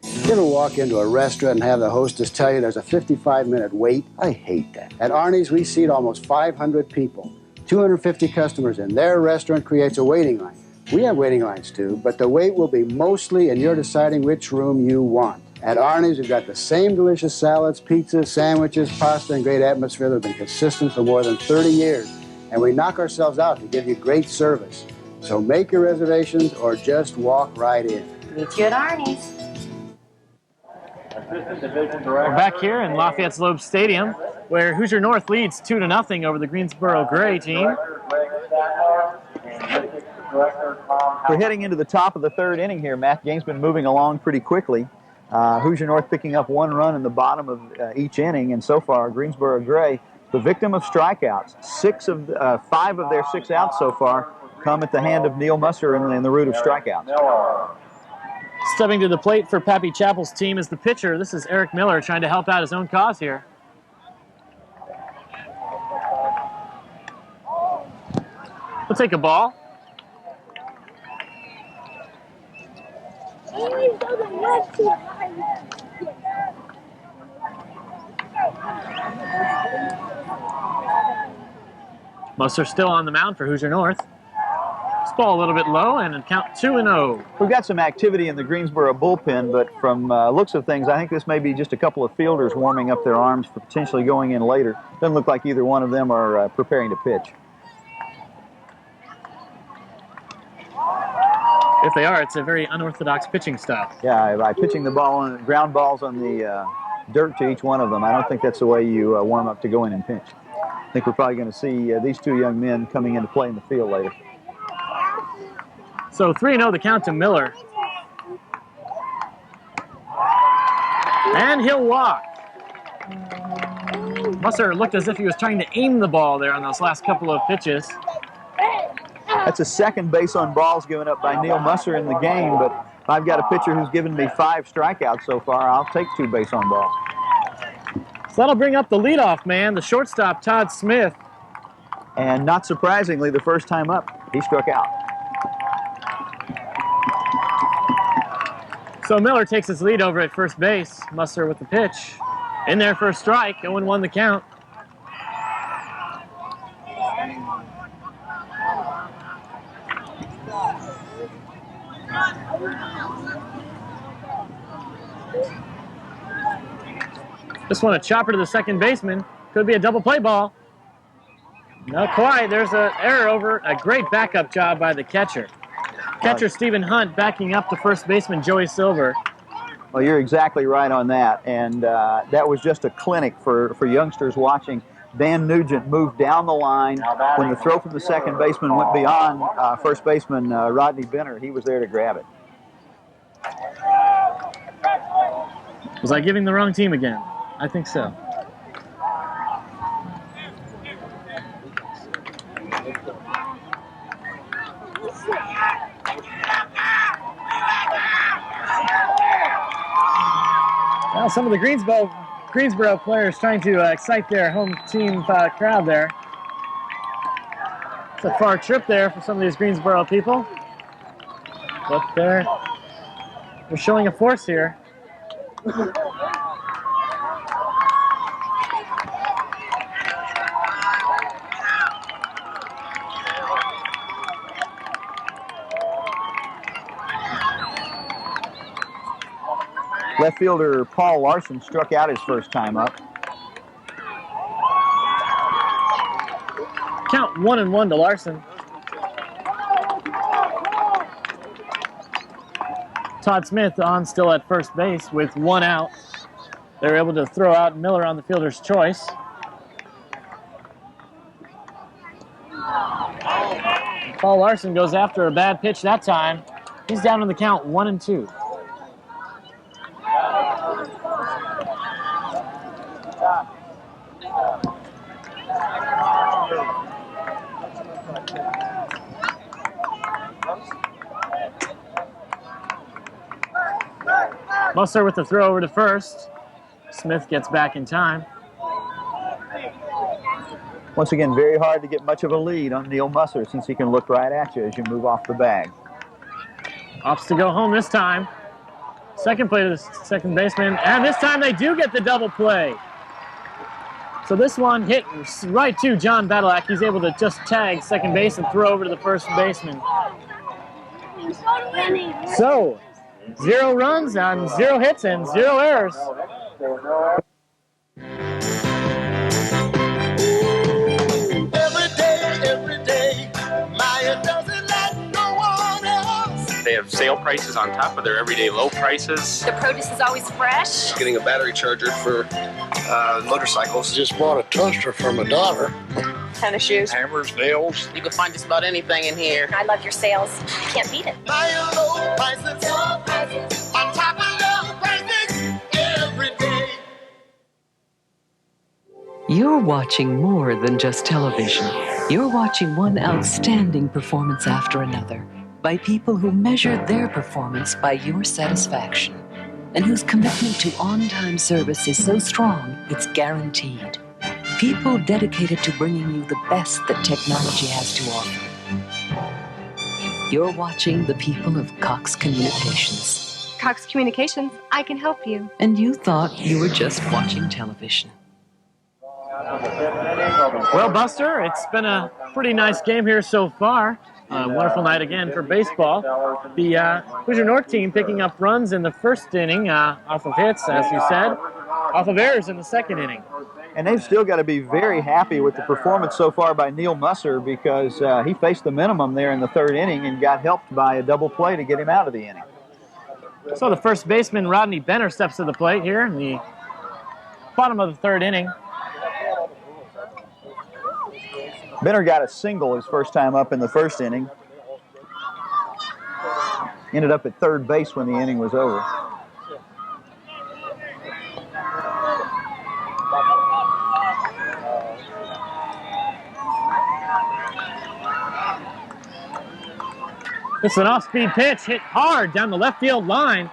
You ever walk into a restaurant and have the hostess tell you there's a 55-minute wait? I hate that. At Arnie's, we seat almost 500 people. 250 customers in their restaurant creates a waiting line. We have waiting lines too, but the wait will be mostly in your deciding which room you want. At Arnie's, we've got the same delicious salads, pizzas, sandwiches, pasta, and great atmosphere that have been consistent for more than 30 years. And we knock ourselves out to give you great service. So make your reservations or just walk right in. Meet you at Arnie's. We're back here in Lafayette's Loeb Stadium, where Hoosier North leads 2-0 over the Greensboro Gray team. We're heading into the top of the 3rd inning here. Matt Game's been moving along pretty quickly. Hoosier North picking up 1 run in the bottom of each inning, and so far Greensboro Gray, the victim of strikeouts. 5 of their 6 outs so far come at the hand of Neil Musser in the root of strikeouts. Stepping to the plate for Pappy Chappell's team is the pitcher. This is Eric Miller trying to help out his own cause here. We'll take a ball. Musser still on the mound for Hoosier North. This ball a little bit low, and it count 2-0. We've got some activity in the Greensboro bullpen, but from looks of things, I think this may be just a couple of fielders warming up their arms for potentially going in later. Doesn't look like either one of them are preparing to pitch. If they are, it's a very unorthodox pitching style. Yeah, by pitching the ball on ground balls on the dirt to each one of them, I don't think that's the way you warm up to go in and pinch. I think we're probably going to see these 2 young men coming into play in the field later. So 3-0 the count to Miller. And he'll walk. Musser looked as if he was trying to aim the ball there on those last couple of pitches. That's a 2nd base on balls given up by Neil Musser in the game, but if I've got a pitcher who's given me 5 strikeouts so far, I'll take 2 base on balls. So that'll bring up the leadoff man, the shortstop, Todd Smith. And not surprisingly, the first time up, he struck out. So Miller takes his lead over at first base. Musser with the pitch. In there for a strike. 0-1 the count. This one a chopper to the second baseman. Could be a double play ball. Not quite. There's an error over. A great backup job by the catcher. Catcher Stephen Hunt backing up the first baseman Joey Silver. Well, you're exactly right on that, and that was just a clinic for youngsters watching. Dan Nugent moved down the line. When the throw from the second baseman went beyond first baseman Rodney Benner, he was there to grab it. Was I giving the wrong team again? I think so. Well, some of the Greensboro players trying to excite their home team crowd there. It's a far trip there for some of these Greensboro people. But they're showing a force here. Left fielder Paul Larson struck out his first time up. Count 1-1 to Larson. Todd Smith on still at first base with 1 out. They were able to throw out Miller on the fielder's choice. Paul Larson goes after a bad pitch that time. He's down on the count 1-2. Musser with the throw over to first. Smith gets back in time. Once again, very hard to get much of a lead on Neil Musser since he can look right at you as you move off the bag. Opts to go home this time. Second play to the second baseman, and this time they do get the double play. So this one hit right to John Badalak. He's able to just tag second base and throw over to the first baseman. So, 0 runs on 0 hits and 0 errors. Every day, Maya doesn't let no one else. They have sale prices on top of their everyday low prices. The produce is always fresh. Getting a battery charger for motorcycles. Just bought a toaster for my daughter. Tennis shoes. Hammers, nails. You can find just about anything in here. I love your sales. Can't beat it. Maya low prices on top of low prices every day. You're watching more than just television. You're watching one outstanding performance after another by people who measure their performance by your satisfaction and whose commitment to on-time service is so strong it's guaranteed. People dedicated to bringing you the best that technology has to offer. You're watching the people of Cox Communications. Cox Communications, I can help you. And you thought you were just watching television. Well, Buster, it's been a pretty nice game here so far. A wonderful night again for baseball. The Hoosier North team picking up runs in the first inning off of hits, as you said, off of errors in the second inning. And they've still got to be very happy with the performance so far by Neil Musser because he faced the minimum there in the third inning and got helped by a double play to get him out of the inning. So the first baseman, Rodney Benner, steps to the plate here in the bottom of the third inning. Benner got a single his first time up in the first inning. Ended up at third base when the inning was over. It's an off-speed pitch, hit hard down the left field line.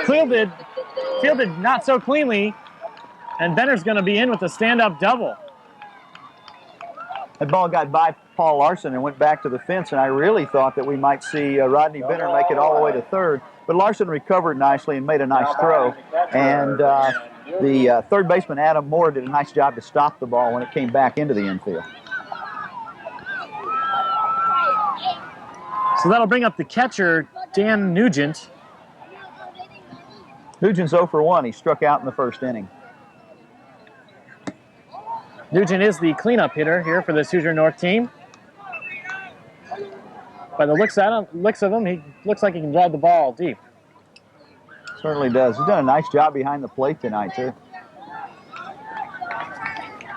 Fielded not so cleanly, and Benner's going to be in with a stand-up double. That ball got by Paul Larson and went back to the fence, and I really thought that we might see Rodney Benner make it all the way to third. But Larson recovered nicely and made a nice throw. And the third baseman, Adam Moore, did a nice job to stop the ball when it came back into the infield. So that'll bring up the catcher, Dan Nugent. Nugent's 0 for 1. He struck out in the first inning. Nugent is the cleanup hitter here for this Hoosier North team. By the looks of him, he looks like he can drive the ball deep. Certainly does. He's done a nice job behind the plate tonight, too.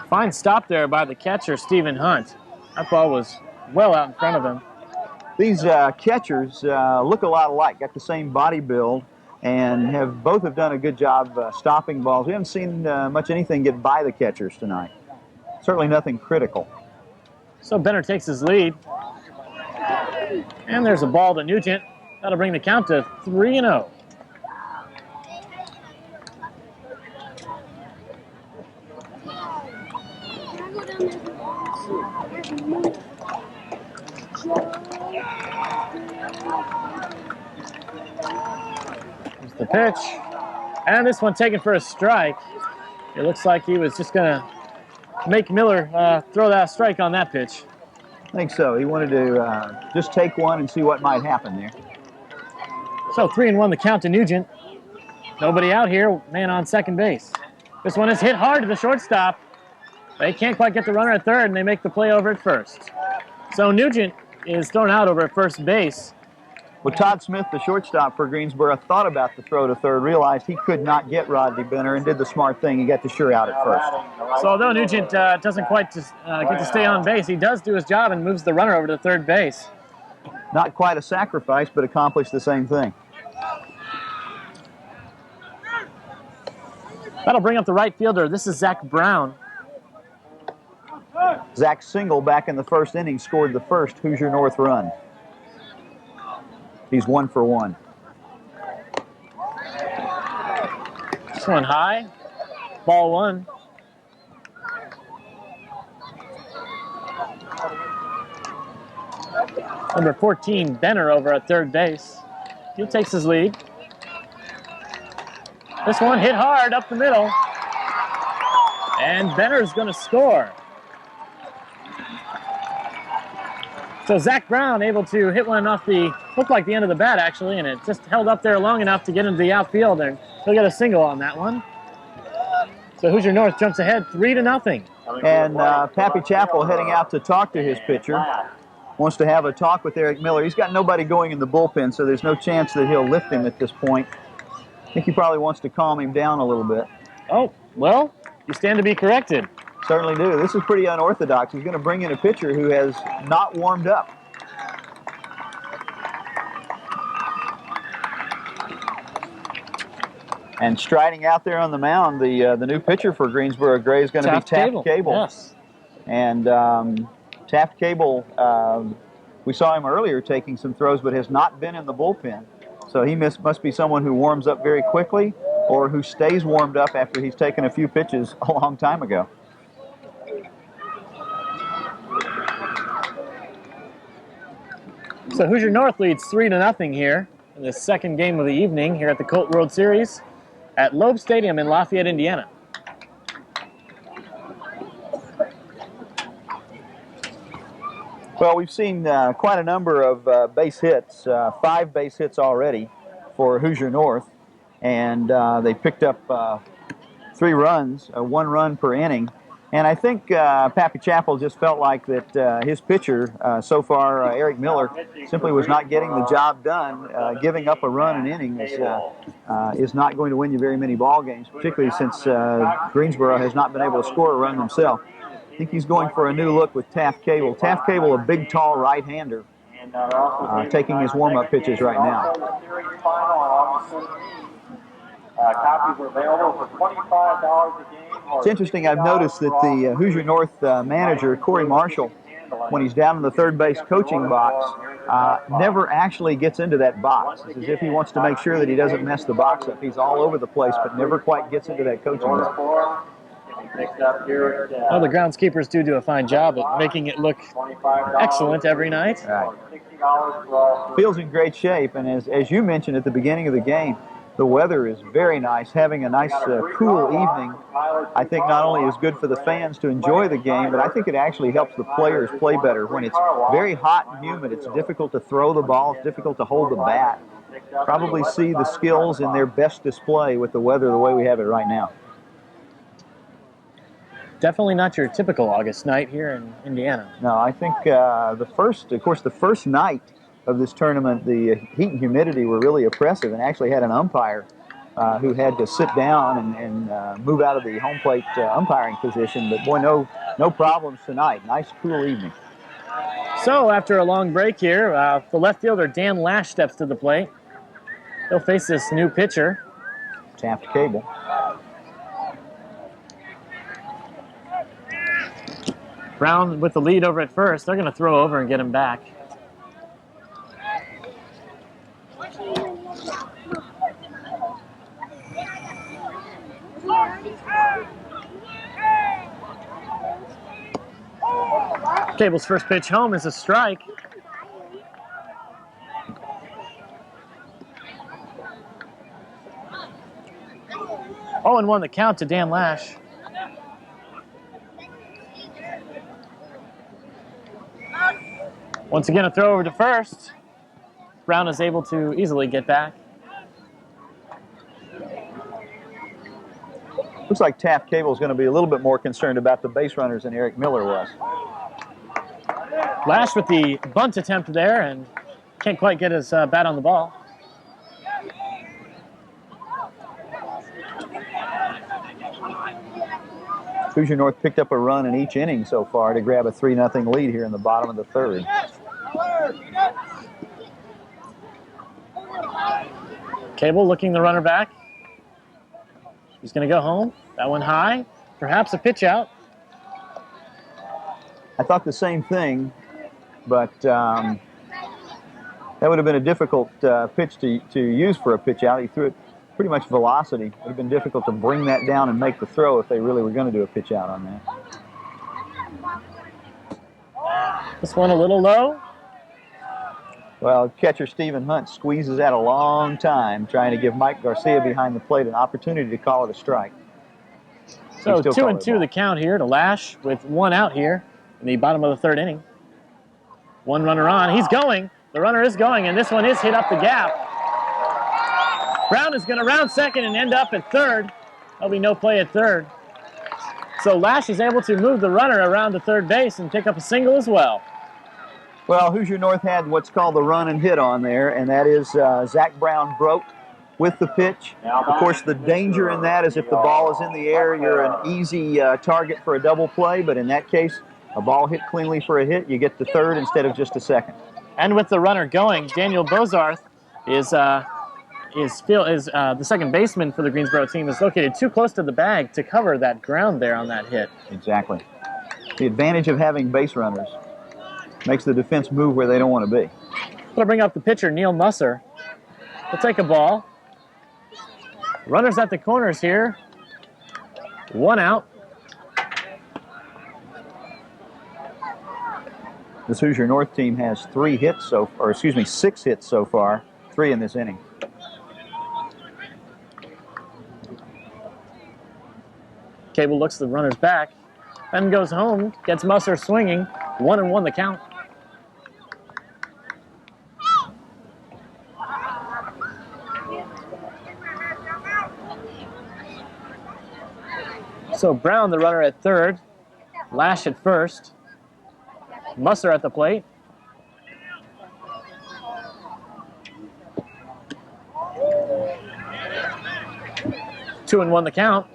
Fine stop there by the catcher, Stephen Hunt. That ball was well out in front of him. These catchers look a lot alike, got the same body build, and both have done a good job stopping balls. We haven't seen much anything get by the catchers tonight. Certainly nothing critical. So Benner takes his lead. And there's a ball to Nugent. That'll bring the count to 3-0. Here's the pitch. And this one taken for a strike. It looks like he was just going to make Miller throw that strike on that pitch. I think so. He wanted to just take one and see what might happen there. So 3-1 the count to Nugent. Nobody out here, man on second base. This one is hit hard to the shortstop. They can't quite get the runner at third, and they make the play over at first. So Nugent is thrown out over at first base. Well, Todd Smith, the shortstop for Greensboro, thought about the throw to third, realized he could not get Rodney Benner, and did the smart thing. He got the sure out at first. So although Nugent doesn't quite get to stay on base, he does do his job and moves the runner over to third base. Not quite a sacrifice, but accomplished the same thing. That'll bring up the right fielder. This is Zach Brown. Zach Single, back in the first inning, scored the first Hoosier North run. He's 1 for 1. This one high. Ball 1. Number 14, Benner, over at third base. He takes his lead. This one hit hard up the middle. And Benner's going to score. So Zach Brown able to hit one off the, looked like the end of the bat actually, and it just held up there long enough to get into the outfield, and he'll get a single on that one. So Hoosier North jumps ahead 3-0. And Pappy Chappell heading out to talk to his pitcher. Wants to have a talk with Eric Miller. He's got nobody going in the bullpen, so there's no chance that he'll lift him at this point. I think he probably wants to calm him down a little bit. Oh, well, you stand to be corrected. Certainly do. This is pretty unorthodox. He's going to bring in a pitcher who has not warmed up. And striding out there on the mound, the new pitcher for Greensboro Gray is going to be Taft Cable. Yes. And Taft Cable, we saw him earlier taking some throws, but has not been in the bullpen. So he must be someone who warms up very quickly, or who stays warmed up after he's taken a few pitches a long time ago. So Hoosier North leads 3-0 here in the second game of the evening here at the Colt World Series at Loeb Stadium in Lafayette, Indiana. Well, we've seen quite a number of base hits, 5 base hits already for Hoosier North, and they picked up 3 runs, 1 run per inning. And I think Pappy Chappell just felt like that his pitcher so far, Eric Miller, simply was not getting the job done. Giving up a run an inning is not going to win you very many ball games, particularly since Greensboro has not been able to score a run themselves. I think he's going for a new look with Taft Cable. Taft Cable, a big, tall right-hander, taking his warm-up pitches right now. Copies are available for $25 a game. It's interesting, I've noticed that the Hoosier North manager, Corey Marshall, when he's down in the third base coaching box, never actually gets into that box. It's as if he wants to make sure that he doesn't mess the box up. He's all over the place, but never quite gets into that coaching box. Well, the groundskeepers do a fine job at making it look excellent every night. Right. Field's in great shape, and as you mentioned at the beginning of the game, the weather is very nice. Having a nice cool evening, I think not only is good for the fans to enjoy the game, but I think it actually helps the players play better. When it's very hot and humid, it's difficult to throw the ball, it's difficult to hold the bat. Probably see the skills in their best display with the weather the way we have it right now. Definitely not your typical August night here in Indiana. No, I think the first night of this tournament, the heat and humidity were really oppressive, and actually had an umpire who had to sit down and move out of the home plate umpiring position. But boy, no problems tonight. Nice, cool evening. So after a long break here, the left fielder Dan Lash steps to the plate. He'll face this new pitcher, Taft Cable. Brown with the lead over at first. They're going to throw over and get him back. Cable's first pitch home is a strike. Oh, and 1 the count to Dan Lash. Once again, a throw over to first. Brown is able to easily get back. Looks like Taft Cable is going to be a little bit more concerned about the base runners than Eric Miller was. Lash with the bunt attempt there and can't quite get his bat on the ball. Hoosier North picked up a run in each inning so far to grab a 3-0 lead here in the bottom of the third. Cable looking the runner back. He's going to go home. That one high. Perhaps a pitch out. I thought the same thing, but that would have been a difficult pitch to use for a pitch out. He threw it pretty much velocity. It would have been difficult to bring that down and make the throw if they really were going to do a pitch out on that. This one a little low. Well, catcher Stephen Hunt squeezes out a long time trying to give Mike Garcia behind the plate an opportunity to call it a strike. So 2-2 the count here to Lash with one out here in the bottom of the third inning. One runner on. He's going. The runner is going, and this one is hit up the gap. Brown is going to round second and end up at third. There'll be no play at third. So Lash is able to move the runner around to third base and pick up a single as well. Well, Hoosier North had what's called the run and hit on there, and that is Zach Brown broke with the pitch. Of course, the danger in that is if the ball is in the air, you're an easy target for a double play, but in that case, a ball hit cleanly for a hit, you get to third instead of just a second. And with the runner going, Daniel Bozarth is the second baseman for the Greensboro team, is located too close to the bag to cover that ground there on that hit. Exactly. The advantage of having base runners makes the defense move where they don't want to be. I'm going to bring up the pitcher, Neil Musser. He'll take a ball. Runners at the corners here. One out. This Hoosier North team has 6 hits so far, 3 in this inning. Cable looks the runners back, then goes home, gets Musser swinging. 1-1 the count. So Brown, the runner at third, Lash at first, Musser at the plate. Two and one the count.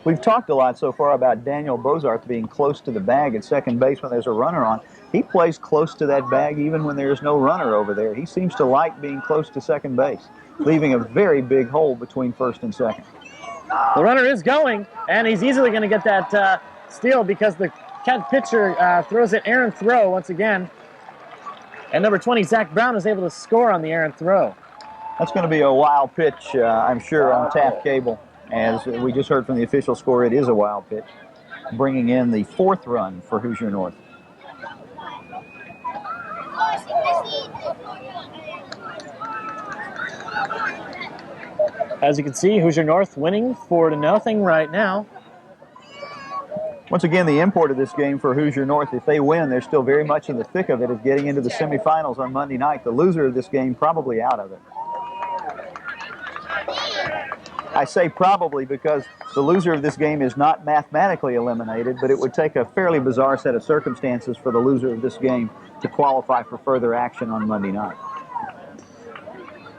We've talked a lot so far about Daniel Bozarth being close to the bag at second base when there's a runner on. He plays close to that bag even when there's no runner over there. He seems to like being close to second base, leaving a very big hole between first and second. The runner is going, and he's easily going to get that steal because the pitcher throws it errant throw once again. And number 20, Zach Brown, is able to score on the errant throw. That's going to be a wild pitch, I'm sure, on Taft Cable. As we just heard from the official score, it is a wild pitch, bringing in the 4th run for Hoosier North. As you can see, Hoosier North winning 4-0 right now. Once again, the import of this game for Hoosier North, if they win, they're still very much in the thick of it of getting into the semifinals on Monday night. The loser of this game probably out of it. I say probably because the loser of this game is not mathematically eliminated, but it would take a fairly bizarre set of circumstances for the loser of this game to qualify for further action on Monday night.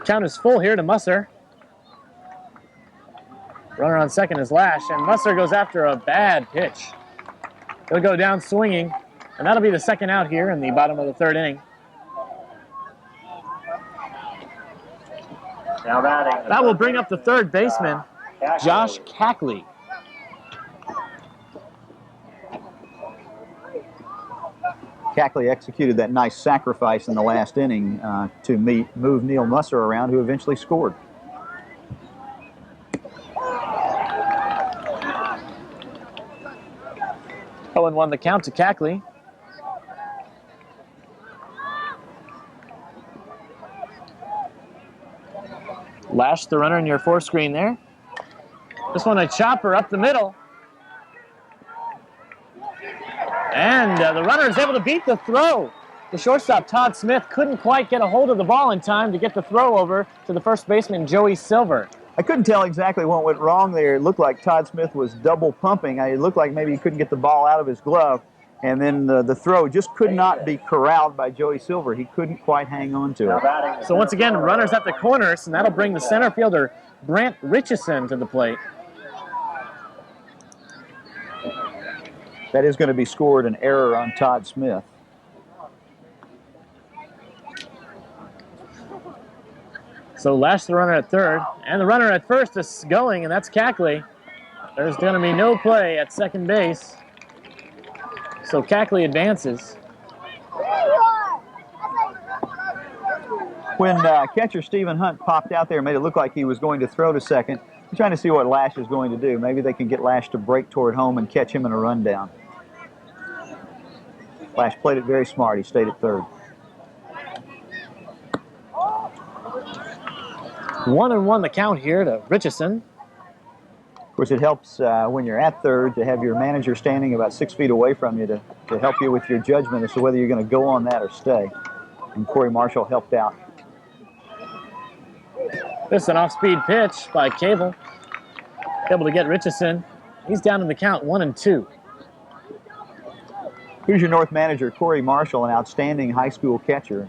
Count is full here to Musser. Runner on second is Lash, and Musser goes after a bad pitch. He'll go down swinging, and that'll be the second out here in the bottom of the third inning. Now batting. That will bring up the third baseman, Josh Cackley. Cackley executed that nice sacrifice in the last inning to move Neil Musser around, who eventually scored. Oh, and 1 the count to Cackley. Lash the runner in your 4 screen there. This one a chopper up the middle. And the runner is able to beat the throw. The shortstop, Todd Smith, couldn't quite get a hold of the ball in time to get the throw over to the first baseman, Joey Silver. I couldn't tell exactly what went wrong there. It looked like Todd Smith was double pumping. It looked like maybe he couldn't get the ball out of his glove. And then the throw just could not be corralled by Joey Silver. He couldn't quite hang on to it. So once again, runners at the corners, and that'll bring the center fielder, Brant Richardson, to the plate. That is going to be scored an error on Todd Smith. So Lash, the runner at third, and the runner at first is going, and that's Cackley. There's going to be no play at second base. So Cackley advances. When catcher Stephen Hunt popped out there and made it look like he was going to throw to second, we're trying to see what Lash is going to do. Maybe they can get Lash to break toward home and catch him in a rundown. Lash played it very smart. He stayed at third. 1-1 the count here to Richardson. Of course, it helps when you're at third to have your manager standing about 6 feet away from you to help you with your judgment as to whether you're going to go on that or stay. And Corey Marshall helped out. This is an off-speed pitch by Cable. Able to get Richardson. He's down in the count, 1-2. Hoosier North manager Corey Marshall, an outstanding high school catcher.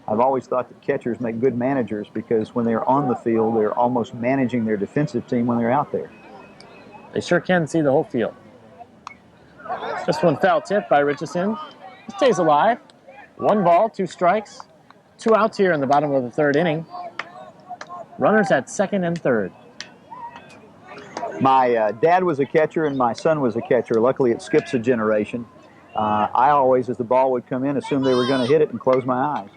I've always thought that catchers make good managers because when they're on the field, they're almost managing their defensive team when they're out there. They sure can see the whole field. This one foul tip by Richardson. He stays alive. 1 ball, 2 strikes. 2 outs here in the bottom of the third inning. Runners at second and third. My dad was a catcher and my son was a catcher. Luckily, it skips a generation. I always, as the ball would come in, assumed they were going to hit it and close my eyes.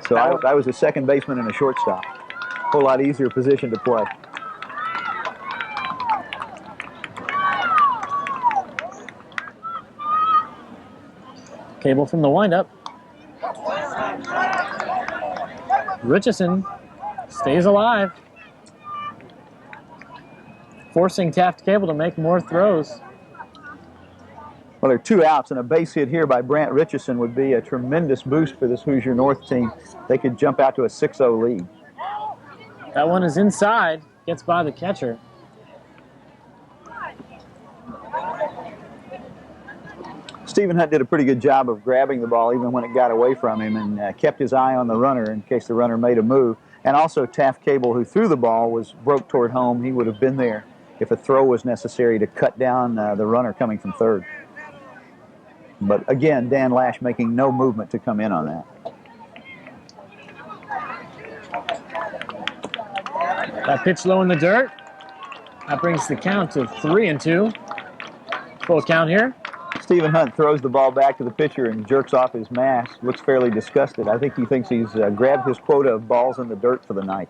So I was a second baseman and a shortstop. A whole lot easier position to play. Cable from the windup. Richardson stays alive, forcing Taft Cable to make more throws. Well, there are 2 outs, and a base hit here by Brant Richardson would be a tremendous boost for this Hoosier North team. They could jump out to a 6-0 lead. That one is inside, gets by the catcher. Stephen Hunt did a pretty good job of grabbing the ball even when it got away from him and kept his eye on the runner in case the runner made a move. And also Taft Cable, who threw the ball, broke toward home. He would have been there if a throw was necessary to cut down the runner coming from third. But again, Dan Lash making no movement to come in on that. That pitch low in the dirt. That brings the count to 3-2. Full count here. Stephen Hunt throws the ball back to the pitcher and jerks off his mask. Looks fairly disgusted. I think he thinks he's grabbed his quota of balls in the dirt for the night.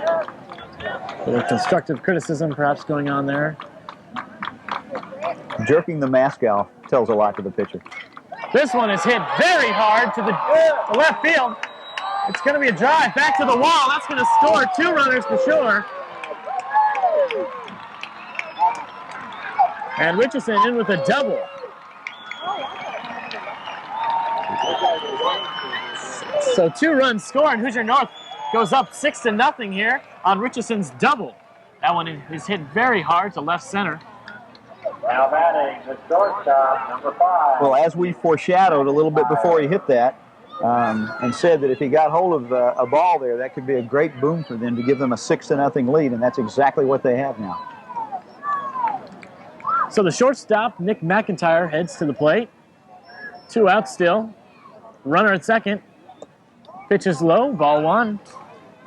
A little constructive criticism perhaps going on there. Jerking the mask off tells a lot to the pitcher. This one is hit very hard to the left field. It's going to be a drive back to the wall. That's going to score 2 runners for sure. And Richardson in with a double. So 2 runs scored. Hoosier North goes up 6-0 here on Richardson's double. That one is hit very hard to left center. Now batting the shortstop, number 5. Well, as we foreshadowed a little bit before he hit that, and said that if he got hold of a ball there, that could be a great boom for them to give them a 6-0 lead, and that's exactly what they have now. So the shortstop, Nick McIntyre, heads to the plate. 2 outs still. Runner at second. Pitch is low, ball 1.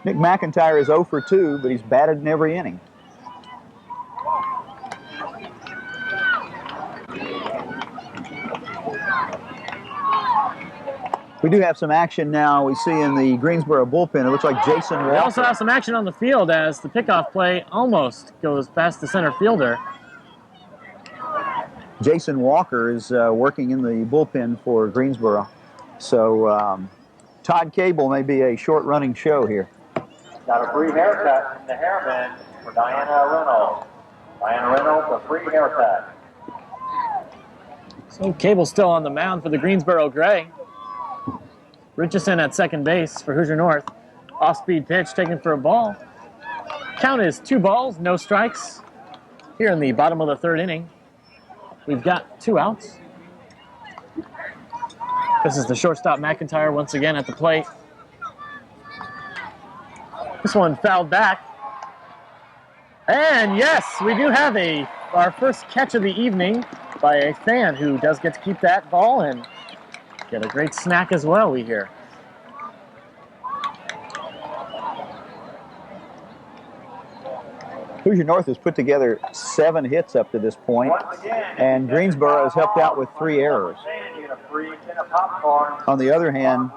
Nick McIntyre is 0 for 2, but he's batted in every inning. We do have some action now. We see in the Greensboro bullpen, it looks like Jason Walker. We also have some action on the field as the pickoff play almost goes past the center fielder. Jason Walker is working in the bullpen for Greensboro. So Todd Cable may be a short-running show here. Got a free haircut from the hairman for Diana Reynolds. Diana Reynolds, a free haircut. So Cable still on the mound for the Greensboro Gray. Richardson at second base for Hoosier North. Off-speed pitch taken for a ball. Count is 2 balls, no strikes. Here in the bottom of the third inning, we've got 2 outs. This is the shortstop McIntyre once again at the plate. This one fouled back. And yes, we do have our first catch of the evening by a fan who does get to keep that ball and get a great snack as well, we hear. Hoosier North has put together 7 hits up to this point, and Greensboro has helped out with 3 errors. On the other hand,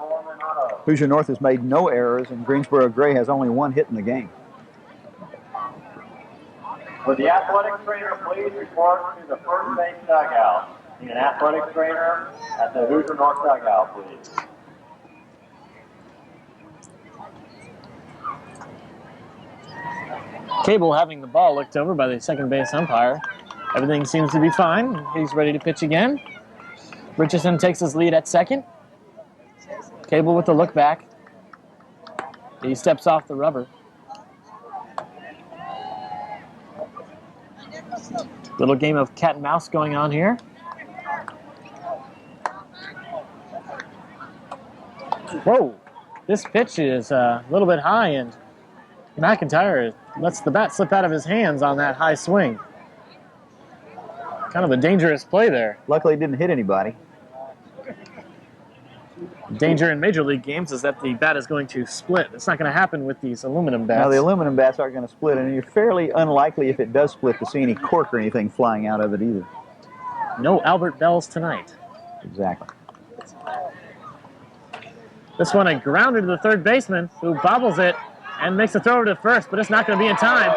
Hoosier North has made no errors, and Greensboro Gray has only 1 hit in the game. Would the athletic trainer please report to the first base dugout? An athletic trainer at the Hoosier North dugout, please. Cable having the ball looked over by the second base umpire. Everything seems to be fine. He's ready to pitch again. Richardson takes his lead at second. Cable with the look back. He steps off the rubber. Little game of cat and mouse going on here. Whoa, this pitch is a little bit high, and McIntyre lets the bat slip out of his hands on that high swing. Kind of a dangerous play there. Luckily, it didn't hit anybody. Danger in Major League games is that the bat is going to split. It's not going to happen with these aluminum bats. Now, the aluminum bats aren't going to split, and you're fairly unlikely, if it does split, to see any cork or anything flying out of it either. No Albert Bells tonight. Exactly. This one a grounder to the third baseman, who bobbles it and makes a throw over to first, but it's not going to be in time.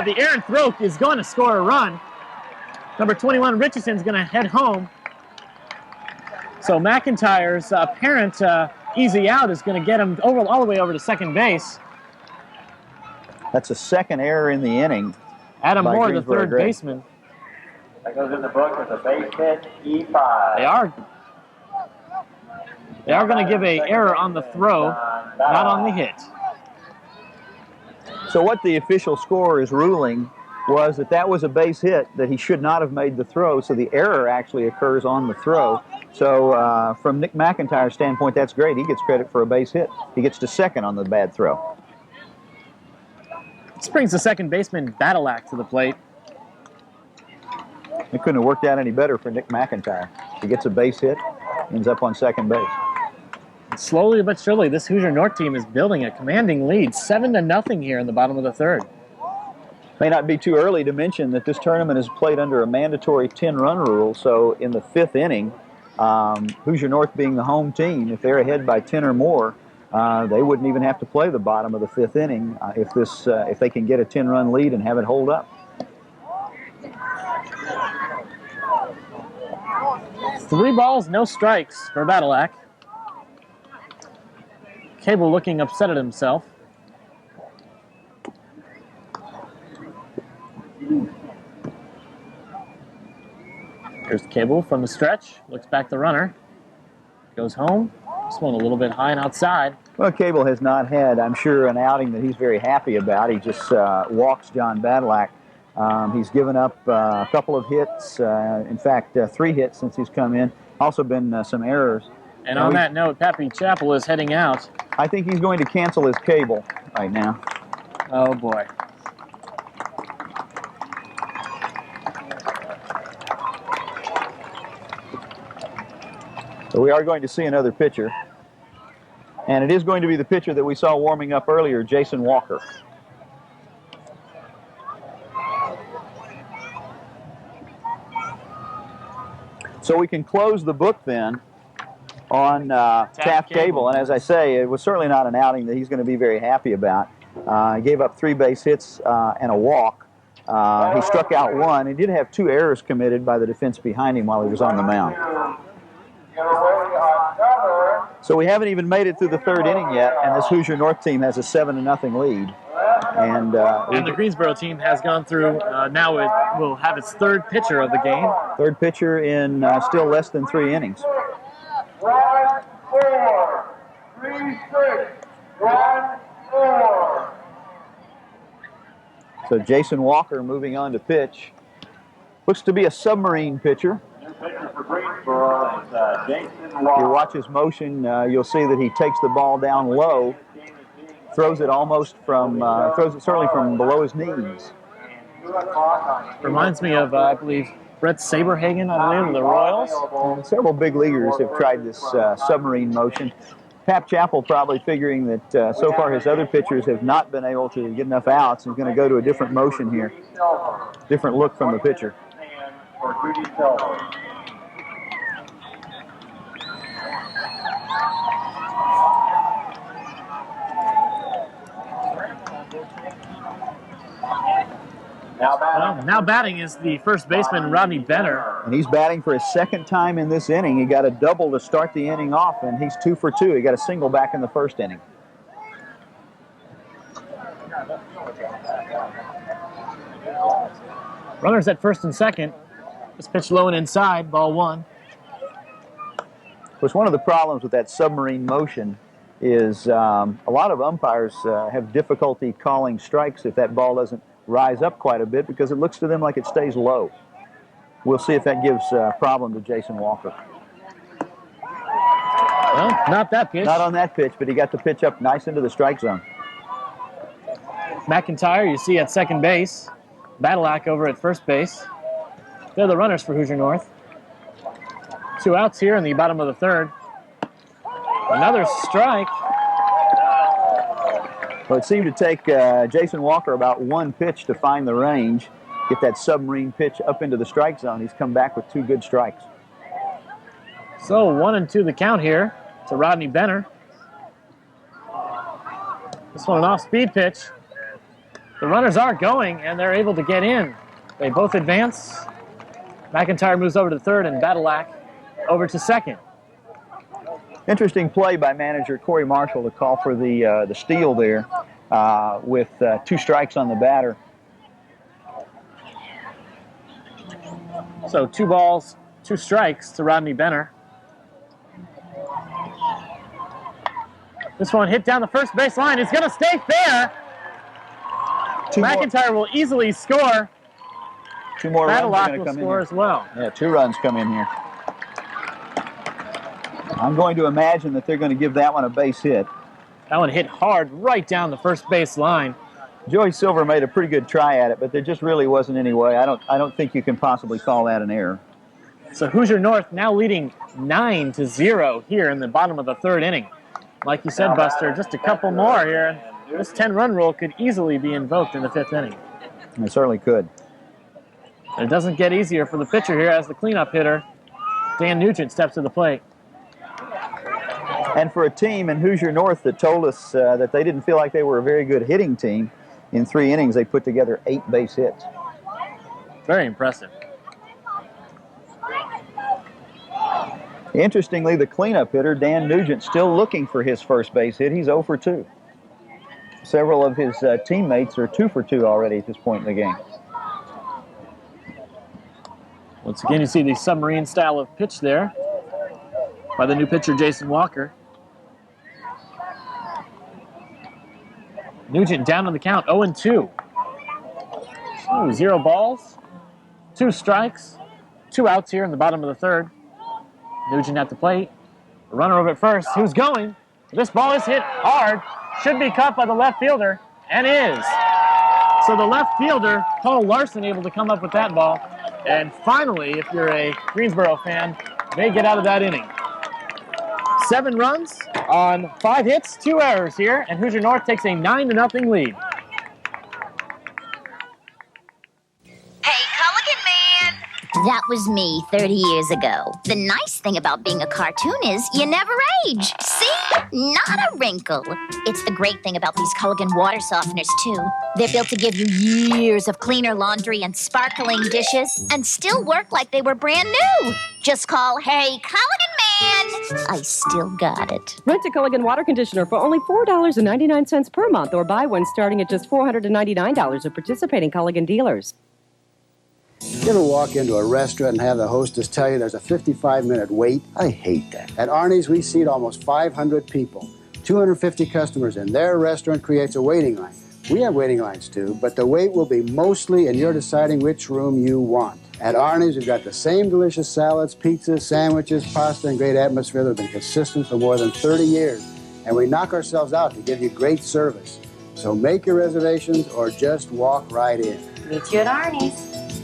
The errant throw is going to score a run. Number 21, Richardson's going to head home. So McIntyre's apparent easy out is going to get him all the way over to second base. That's a second error in the inning. Adam Moore, the third baseman. That goes in the book as a base hit, E5. They are going to give an error on the throw, not on the hit. So what the official scorer is ruling was that was a base hit, that he should not have made the throw, so the error actually occurs on the throw. So from Nick McIntyre's standpoint, that's great. He gets credit for a base hit. He gets to second on the bad throw. This brings the second baseman Badalak to the plate. It couldn't have worked out any better for Nick McIntyre. He gets a base hit, ends up on second base. Slowly but surely, this Hoosier North team is building a commanding lead, 7-0 here in the bottom of the third. May not be too early to mention that this tournament is played under a mandatory 10-run rule, so in the 5th inning, Hoosier North being the home team, if they're ahead by 10 or more, they wouldn't even have to play the bottom of the 5th inning if they can get a 10-run lead and have it hold up. 3 balls, no strikes for Badalak. Cable looking upset at himself. Here's Cable from the stretch. Looks back the runner. Goes home. This one a little bit high and outside. Well, Cable has not had, I'm sure, an outing that he's very happy about. He just walks John Badalak. He's given up a couple of hits. In fact, 3 hits since he's come in. Also been some errors. And on that note, Pappy Chappell is heading out. I think he's going to cancel his cable right now. Oh, boy. So we are going to see another pitcher. And it is going to be the pitcher that we saw warming up earlier, Jason Walker. So we can close the book then on Taft Cable. And as I say, it was certainly not an outing that he's going to be very happy about. He gave up 3 base hits and a walk. He struck out 1. He did have 2 errors committed by the defense behind him while he was on the mound. So we haven't even made it through the 3rd inning yet, and this Hoosier North team has a 7-0 lead. And the Greensboro team has gone through, now it will have its 3rd pitcher of the game. 3rd pitcher in still less than 3 innings. 36-1-4. So Jason Walker moving on to pitch. Looks to be a submarine pitcher. New pitcher for Greensboro is Jason If Walker. you watch his motion, you'll see that he takes the ball down low, throws it almost from, throws it certainly from below his knees. Reminds me of, I believe, Brett Saberhagen, I believe, of the Royals. And several big leaguers have tried this submarine motion. Pap Chappell probably figuring that so far his other pitchers have not been able to get enough outs and is going to go to a different motion here. Different look from the pitcher. For Judy Silver. Now batting is the first baseman, Rodney Benner. And he's batting for his second time in this inning. He got a double to start the inning off, and he's 2 for 2. He got a single back in the first inning. Runners at first and second. This pitch low and inside, ball 1. Of course, one of the problems with that submarine motion is a lot of umpires have difficulty calling strikes if that ball doesn't rise up quite a bit because it looks to them like it stays low. We'll see if that gives a problem to Jason Walker. Well, not that pitch. Not on that pitch, but he got the pitch up nice into the strike zone. McIntyre, you see at second base. Badalak over at first base. They're the runners for Hoosier North. 2 outs here in the bottom of the third. Another strike. Well, it seemed to take Jason Walker about 1 pitch to find the range, get that submarine pitch up into the strike zone. He's come back with 2 good strikes. So 1-2 the count here to Rodney Benner. This one an off-speed pitch. The runners are going, and they're able to get in. They both advance. McIntyre moves over to third, and Badalak over to second. Interesting play by manager Corey Marshall to call for the steal there with 2 strikes on the batter. So 2 balls, 2 strikes to Rodney Benner. This one hit down the first base line. It's going to stay fair. McIntyre will easily score. 2 more runs are Badalak going to will come in score here. as well. Yeah, 2 runs come in here. I'm going to imagine that they're going to give that one a base hit. That one hit hard right down the first base line. Joey Silver made a pretty good try at it, but there just really wasn't any way. I don't think you can possibly call that an error. So Hoosier North now leading 9-0 here in the bottom of the third inning. Like you said, Buster, just a couple more here. This 10-run rule could easily be invoked in the 5th inning. It certainly could. It doesn't get easier for the pitcher here as the cleanup hitter, Dan Nugent, steps to the plate. And for a team in Hoosier North that told us that they didn't feel like they were a very good hitting team, in 3 innings they put together 8 base hits. Very impressive. Interestingly, the cleanup hitter, Dan Nugent, still looking for his first base hit. He's 0 for 2. Several of his teammates are 2 for 2 already at this point in the game. Once again, you see the submarine style of pitch there by the new pitcher, Jason Walker. Nugent down on the count, 0-2. So 0 balls, 2 strikes, 2 outs here in the bottom of the third. Nugent at the plate. The runner over at first, who's going. This ball is hit hard. Should be caught by the left fielder, and is. So the left fielder, Paul Larson, able to come up with that ball. And finally, if you're a Greensboro fan, they get out of that inning. 7 runs on 5 hits, 2 errors here, and Hoosier North takes a 9-0 lead. That was me 30 years ago. The nice thing about being a cartoon is you never age. See? Not a wrinkle. It's the great thing about these Culligan water softeners, too. They're built to give you years of cleaner laundry and sparkling dishes and still work like they were brand new. Just call, hey, Culligan Man. I still got it. Rent a Culligan water conditioner for only $4.99 per month or buy one starting at just $499 at participating Culligan dealers. You ever walk into a restaurant and have the hostess tell you there's a 55-minute wait? I hate that. At Arnie's, we seat almost 500 people. 250 customers in their restaurant creates a waiting line. We have waiting lines too, but the wait will be mostly in your deciding which room you want. At Arnie's, we've got the same delicious salads, pizzas, sandwiches, pasta, and great atmosphere that have been consistent for more than 30 years. And we knock ourselves out to give you great service. So make your reservations or just walk right in. Meet you at Arnie's.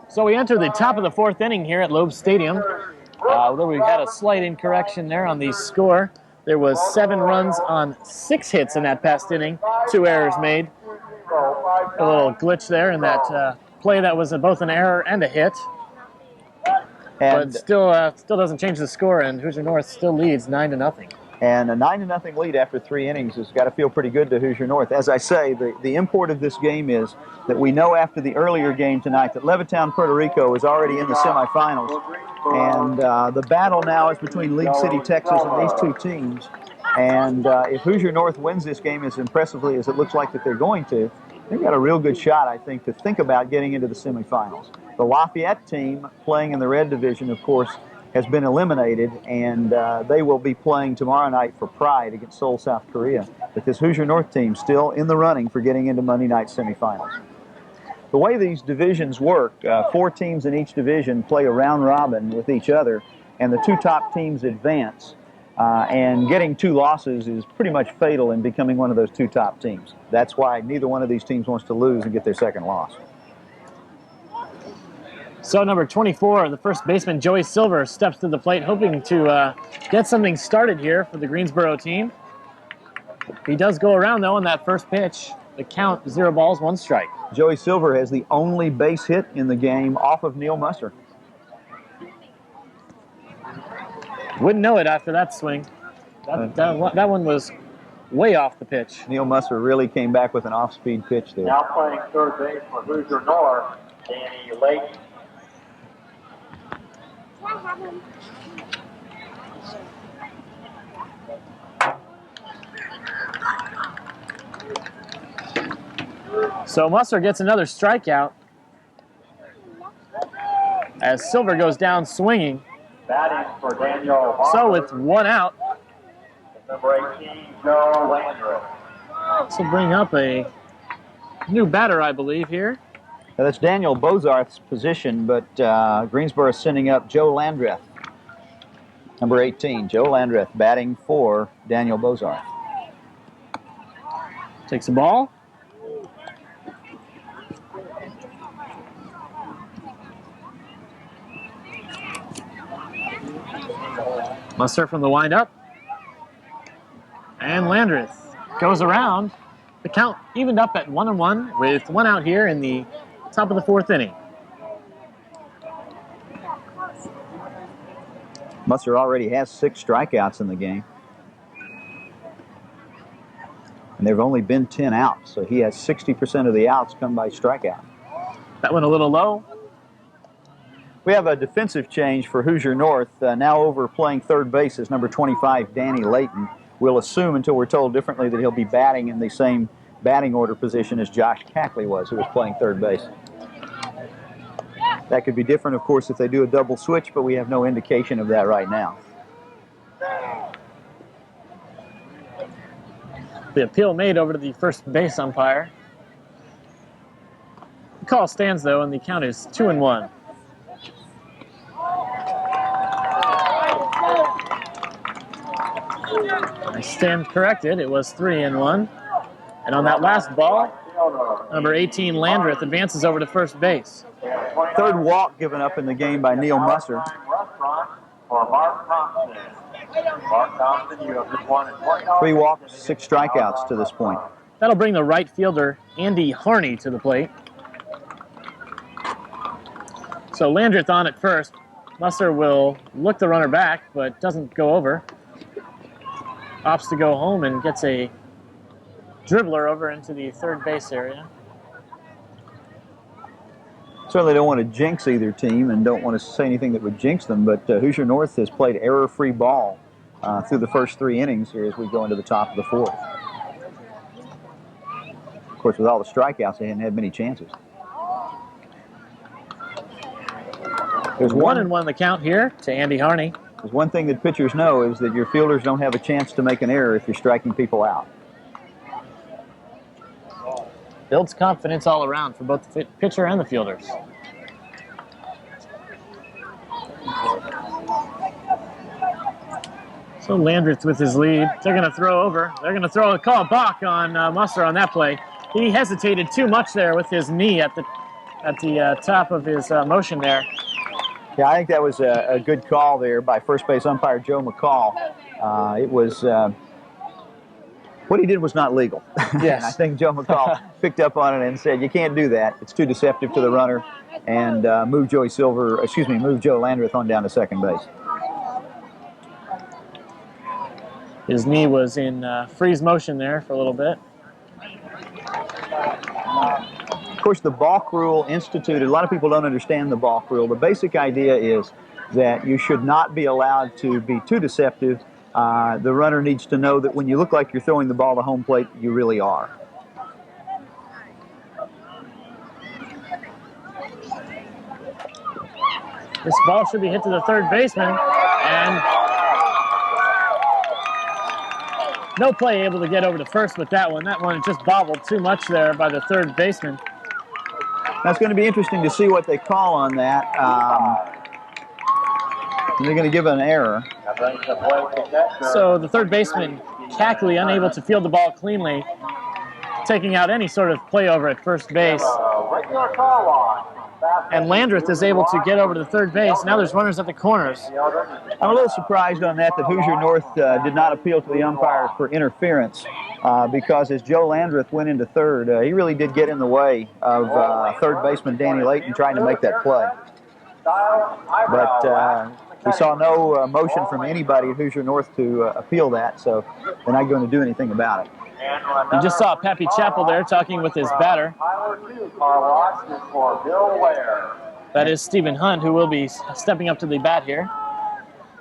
So we enter the top of the fourth inning here at Loeb Stadium. We had a slight incorrection there on the score. There was 7 runs on 6 hits in that past inning. 2 errors made. A little glitch there in that play that was both an error and a hit. And but still doesn't change the score, and Hoosier North still leads 9-0. And a 9-0 lead after 3 innings has got to feel pretty good to Hoosier North. As I say, the import of this game is that we know after the earlier game tonight that Levittown, Puerto Rico is already in the semifinals. And the battle now is between League City, Texas and these 2 teams. And if Hoosier North wins this game as impressively as it looks like that they're going to, they've got a real good shot, I think, to think about getting into the semifinals. The Lafayette team playing in the red division, of course, has been eliminated, and they will be playing tomorrow night for Pride against Seoul, South Korea. But this Hoosier North team still in the running for getting into Monday night semifinals. The way these divisions work, 4 teams in each division play a round robin with each other, and the 2 top teams advance. And getting 2 losses is pretty much fatal in becoming one of those 2 top teams. That's why neither one of these teams wants to lose and get their second loss. So number 24, the first baseman, Joey Silver, steps to the plate hoping to get something started here for the Greensboro team. He does go around, though, on that first pitch. The count, 0 balls, 1 strike. Joey Silver has the only base hit in the game off of Neil Musser. Wouldn't know it after that swing. That one was way off the pitch. Neil Musser really came back with an off-speed pitch there. Now playing third base for Hoosier North, Danny Layton. So Musser gets another strikeout as Silver goes down swinging. Batting for Daniel. So with 1 out, number 18, Joe Landry. this will bring up a new batter, I believe, here. Now, that's Daniel Bozarth's position, but Greensboro is sending up Joe Landreth. Number 18, Joe Landreth, batting for Daniel Bozarth. Takes the ball. Musser from the windup. And Landreth goes around. The count evened up at 1-1 with 1 out here in the top of the 4th inning. Musser already has 6 strikeouts in the game. And there have only been 10 outs, so he has 60% of the outs come by strikeout. That one a little low. We have a defensive change for Hoosier North. Now over playing third base is number 25, Danny Layton. We'll assume until we're told differently that he'll be batting in the same batting order position as Josh Cackley was, who was playing third base. That could be different, of course, if they do a double switch, but we have no indication of that right now. The appeal made over to the first base umpire. The call stands, though, and the count is 2-1. I stand corrected. It was 3-1. And on that last ball, number 18, Landreth, advances over to first base. Third walk given up in the game by Neil Musser. For Mark Thompson. Mark Thompson, you have just won 3 walks, 6 strikeouts to this point. That'll bring the right fielder, Andy Harney, to the plate. So Landreth on at first. Musser will look the runner back, but doesn't go over. Opts to go home and gets a dribbler over into the third base area. Certainly don't want to jinx either team and don't want to say anything that would jinx them, but Hoosier North has played error-free ball through the first 3 innings here as we go into the top of the 4th. Of course, with all the strikeouts, they hadn't had many chances. There's 1-1 the count here to Andy Harney. There's one thing that pitchers know is that your fielders don't have a chance to make an error if you're striking people out. Builds confidence all around for both the pitcher and the fielders. So Landreth with his lead. They're going to throw over. They're going to throw a call balk on Musser on that play. He hesitated too much there with his knee at the top of his motion there. Yeah, I think that was a good call there by first base umpire Joe McCall. It was what he did was not legal. Yes. And I think Joe McCall picked up on it and said, "You can't do that. It's too deceptive to the runner." And move Joe Landreth on down to second base. His knee was in freeze motion there for a little bit. Of course, the balk rule instituted, a lot of people don't understand the balk rule. The basic idea is that you should not be allowed to be too deceptive. The runner needs to know that when you look like you're throwing the ball to home plate, you really are. This ball should be hit to the third baseman, and no play able to get over to first with that one. That one just bobbled too much there by the third baseman. Now it's going to be interesting to see what they call on that. They're going to give an error. So the third baseman, Cackley, unable to field the ball cleanly, taking out any sort of play over at first base. And Landreth is able to get over to the third base. Now there's runners at the corners. I'm a little surprised on that Hoosier North did not appeal to the umpires for interference because as Joe Landreth went into third, he really did get in the way of third baseman Danny Layton trying to make that play. But we saw no motion from anybody at Hoosier North to appeal that, so they're not going to do anything about it. You just saw Pappy Chappell there talking with his batter. That is Stephen Hunt, who will be stepping up to the bat here.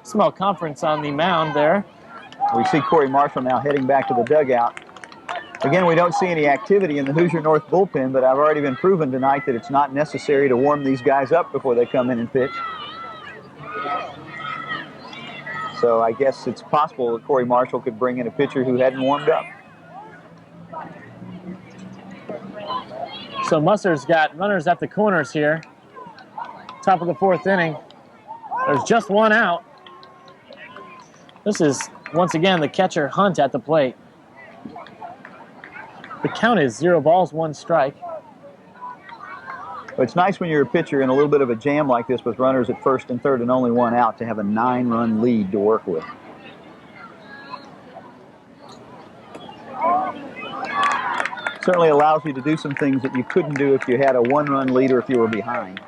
Small conference on the mound there. We see Corey Marshall now heading back to the dugout. Again, we don't see any activity in the Hoosier North bullpen, but I've already been proven tonight that it's not necessary to warm these guys up before they come in and pitch. So I guess it's possible that Corey Marshall could bring in a pitcher who hadn't warmed up. So Musser's got runners at the corners here. Top of the fourth inning. There's just one out. This is, once again, the catcher Hunt at the plate. The count is 0 balls, 1 strike. It's nice when you're a pitcher in a little bit of a jam like this with runners at first and third and only 1 out to have a 9-run lead to work with. Certainly allows you to do some things that you couldn't do if you had a 1-run lead or if you were behind.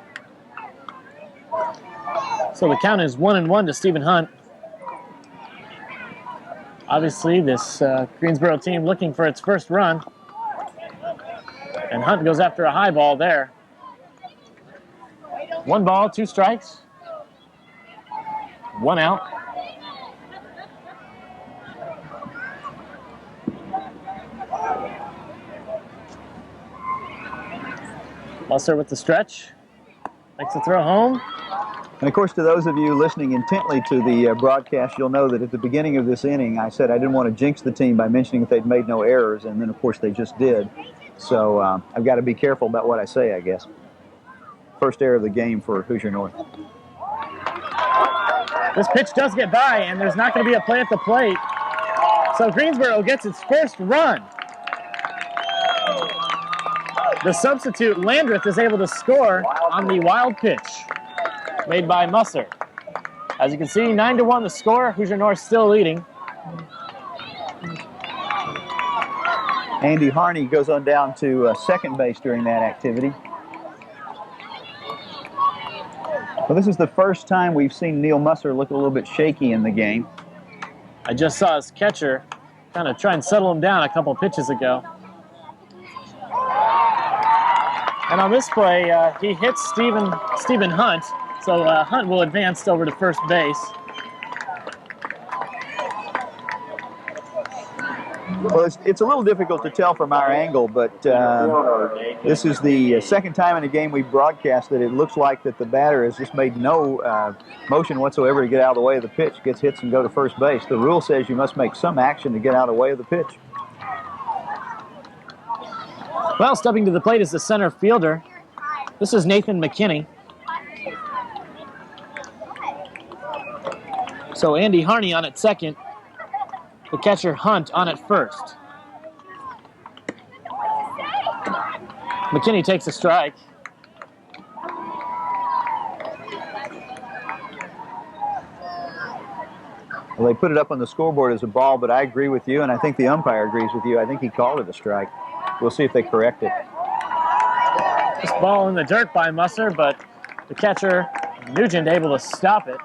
So the count is 1-1 to Stephen Hunt. Obviously, this Greensboro team looking for its first run. And Hunt goes after a high ball there. 1 ball, 2 strikes. 1 out. Musser with the stretch. Makes the throw home. And of course, to those of you listening intently to the broadcast, you'll know that at the beginning of this inning, I said I didn't want to jinx the team by mentioning that they'd made no errors, and then of course they just did. So I've got to be careful about what I say, I guess. First error of the game for Hoosier North. This pitch does get by, and there's not going to be a play at the plate. So Greensboro gets its first run. The substitute, Landreth, is able to score on the wild pitch made by Musser. As you can see, 9-1 the score. Hoosier North still leading. Andy Harney goes on down to second base during that activity. Well, this is the first time we've seen Neil Musser look a little bit shaky in the game. I just saw his catcher kind of try and settle him down a couple pitches ago. And on this play, he hits Stephen Hunt, so Hunt will advance over to first base. Well, it's a little difficult to tell from our angle, but this is the second time in a game we broadcast that it looks like that the batter has just made no motion whatsoever to get out of the way of the pitch, gets hits and go to first base. The rule says you must make some action to get out of the way of the pitch. Well, stepping to the plate is the center fielder. This is Nathan McKinney. So Andy Harney on at second. The catcher Hunt on at first. McKinney takes a strike. Well, they put it up on the scoreboard as a ball, but I agree with you, and I think the umpire agrees with you. I think he called it a strike. We'll see if they correct it. This ball in the dirt by Musser, but the catcher, Nugent, able to stop it.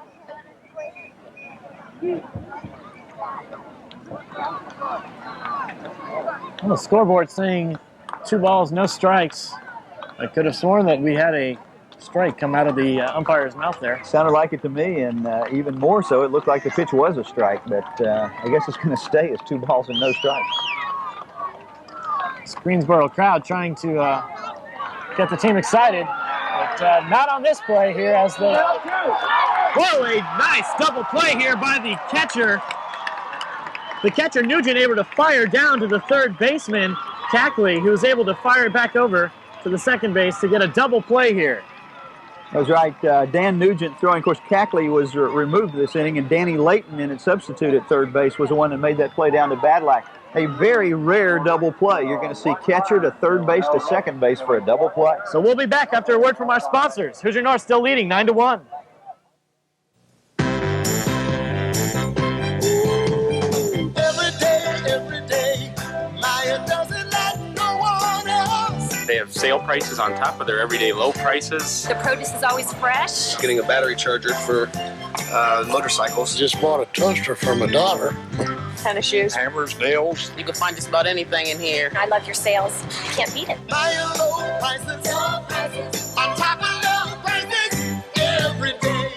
Well, the scoreboard saying 2 balls, no strikes. I could have sworn that we had a strike come out of the umpire's mouth there. Sounded like it to me, and even more so, it looked like the pitch was a strike, but I guess it's going to stay as 2 balls and no strikes. This Greensboro crowd trying to get the team excited, but not on this play here as the... Whoa, a nice double play here by the catcher. The catcher, Nugent, able to fire down to the third baseman, Cackley, who's able to fire it back over to the second base to get a double play here. That's right. Dan Nugent throwing. Of course, Cackley was removed this inning, and Danny Layton in its substitute at third base was the one that made that play down to Badlack. A very rare double play. You're going to see catcher to third base to second base for a double play. So we'll be back after a word from our sponsors. Hoosier North still leading 9-1. Every day, Maya doesn't let no one else. They have sale prices on top of their everyday low prices. The produce is always fresh. Getting a battery charger for motorcycles. Just bought a toaster for my daughter. Tennis shoes. Hammers, nails. You can find just about anything in here. I love your sales. You can't beat it. Maya low prices. On top of low prices. Every day.